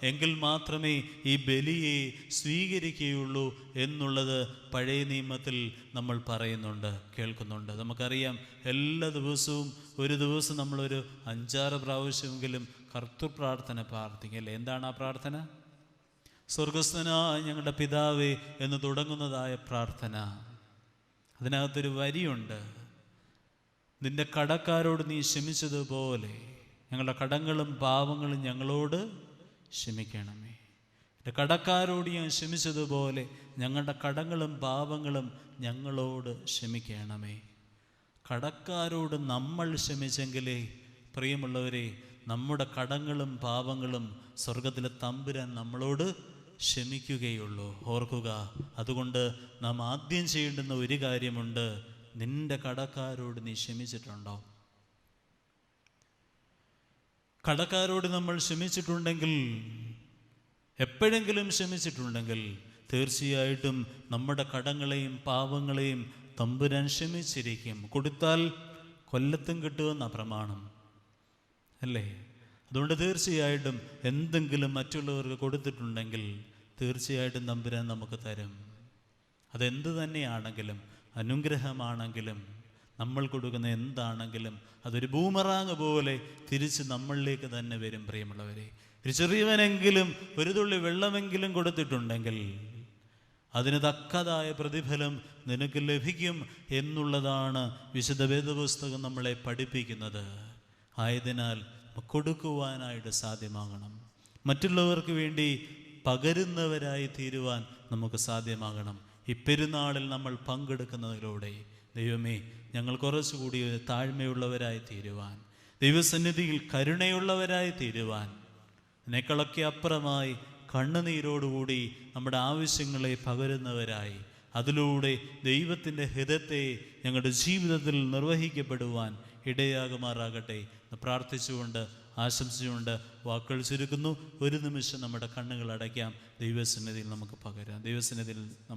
എങ്കിൽ മാത്രമേ ഈ ബലിയെ സ്വീകരിക്കുകയുള്ളൂ എന്നുള്ളത് പഴയ നിയമത്തിൽ നമ്മൾ പറയുന്നുണ്ട്, കേൾക്കുന്നുണ്ട്. നമുക്കറിയാം, എല്ലാ ദിവസവും ഒരു ദിവസം നമ്മളൊരു 5-6 പ്രാവശ്യമെങ്കിലും കർത്തൃപ്രാർത്ഥന പ്രാർത്ഥിക്കും, അല്ലേ? എന്താണ് ആ പ്രാർത്ഥന? സ്വർഗസ്ഥനായ ഞങ്ങളുടെ പിതാവേ എന്ന് തുടങ്ങുന്നതായ പ്രാർത്ഥന. അതിനകത്തൊരു വരിയുണ്ട്, നിന്റെ കടക്കാരോട് നീ ക്ഷമിച്ചതുപോലെ ഞങ്ങളുടെ കടങ്ങളും പാവങ്ങളും ഞങ്ങളോട് ക്ഷമിക്കണമേ. എൻ്റെ കടക്കാരോട് ഞാൻ ക്ഷമിച്ചതുപോലെ ഞങ്ങളുടെ കടങ്ങളും പാവങ്ങളും ഞങ്ങളോട് ക്ഷമിക്കണമേ. കടക്കാരോട് നമ്മൾ ക്ഷമിച്ചെങ്കിലേ, പ്രിയമുള്ളവരെ, നമ്മുടെ കടങ്ങളും പാവങ്ങളും സ്വർഗത്തിലെ തമ്പുരാൻ നമ്മളോട് ക്ഷമിക്കുകയുള്ളൂ. ഓർക്കുക, അതുകൊണ്ട് നാം ആദ്യം ചെയ്യേണ്ടുന്ന ഒരു കാര്യമുണ്ട്. നിന്റെ കടക്കാരോട് നീ ക്ഷമിച്ചിട്ടുണ്ടോ? കടക്കാരോട് നമ്മൾ ക്ഷമിച്ചിട്ടുണ്ടെങ്കിൽ, എപ്പോഴെങ്കിലും ക്ഷമിച്ചിട്ടുണ്ടെങ്കിൽ, തീർച്ചയായിട്ടും നമ്മുടെ കടങ്ങളെയും പാവങ്ങളെയും തമ്പുരാൻ ക്ഷമിച്ചിരിക്കും. കൊടുത്താൽ കൊല്ലത്തും കിട്ടുമെന്ന പ്രമാണം, അല്ലേ? അതുകൊണ്ട് തീർച്ചയായിട്ടും എന്തെങ്കിലും മറ്റുള്ളവർക്ക് കൊടുത്തിട്ടുണ്ടെങ്കിൽ തീർച്ചയായിട്ടും തമ്പുരാൻ നമുക്ക് തരും. അതെന്ത് തന്നെയാണെങ്കിലും, അനുഗ്രഹമാണെങ്കിലും, നമ്മൾ കൊടുക്കുന്ന എന്താണെങ്കിലും അതൊരു ബൂമറാങ് പോലെ തിരിച്ച് നമ്മളിലേക്ക് തന്നെ വരും. പ്രിയമുള്ളവരെ, ഒരു ചെറിയവനെങ്കിലും ഒരു തുള്ളി വെള്ളമെങ്കിലും കൊടുത്തിട്ടുണ്ടെങ്കിൽ അതിന് തക്കതായ പ്രതിഫലം നിനക്ക് ലഭിക്കും എന്നുള്ളതാണ് വിശുദ്ധ വേദപുസ്തകം നമ്മളെ പഠിപ്പിക്കുന്നത്. ആയതിനാൽ കൊടുക്കുവാനായിട്ട് സാധ്യമാകണം. മറ്റുള്ളവർക്ക് വേണ്ടി പകരുന്നവരായി തീരുവാൻ നമുക്ക് സാധ്യമാകണം. ഈ പെരുന്നാളിൽ നമ്മൾ പങ്കെടുക്കുന്നതിലൂടെ ദൈവമേ, ഞങ്ങൾ കുറച്ചുകൂടി താഴ്മയുള്ളവരായി തീരുവാൻ, ദൈവസന്നിധിയിൽ കരുണയുള്ളവരായി തീരുവാൻ, ഇതിനേക്കാളൊക്കെ അപ്പുറമായി കണ്ണുനീരോടുകൂടി നമ്മുടെ ആവശ്യങ്ങളെ പകരുന്നവരായി, അതിലൂടെ ദൈവത്തിൻ്റെ ഹിതത്തെ ഞങ്ങളുടെ ജീവിതത്തിൽ നിർവഹിക്കപ്പെടുവാൻ ഇടയാകുമാറാകട്ടെ എന്ന് പ്രാർത്ഥിച്ചുകൊണ്ട്, ആശംസിച്ചുകൊണ്ട് വാക്കുകൾ ചുരുക്കുന്നു. ഒരു നിമിഷം നമ്മുടെ കണ്ണുകൾ അടയ്ക്കാം. ദൈവസന്നിധിയിൽ നമുക്ക് പകരാം. ദൈവസന്നിധിയിൽ നമുക്ക്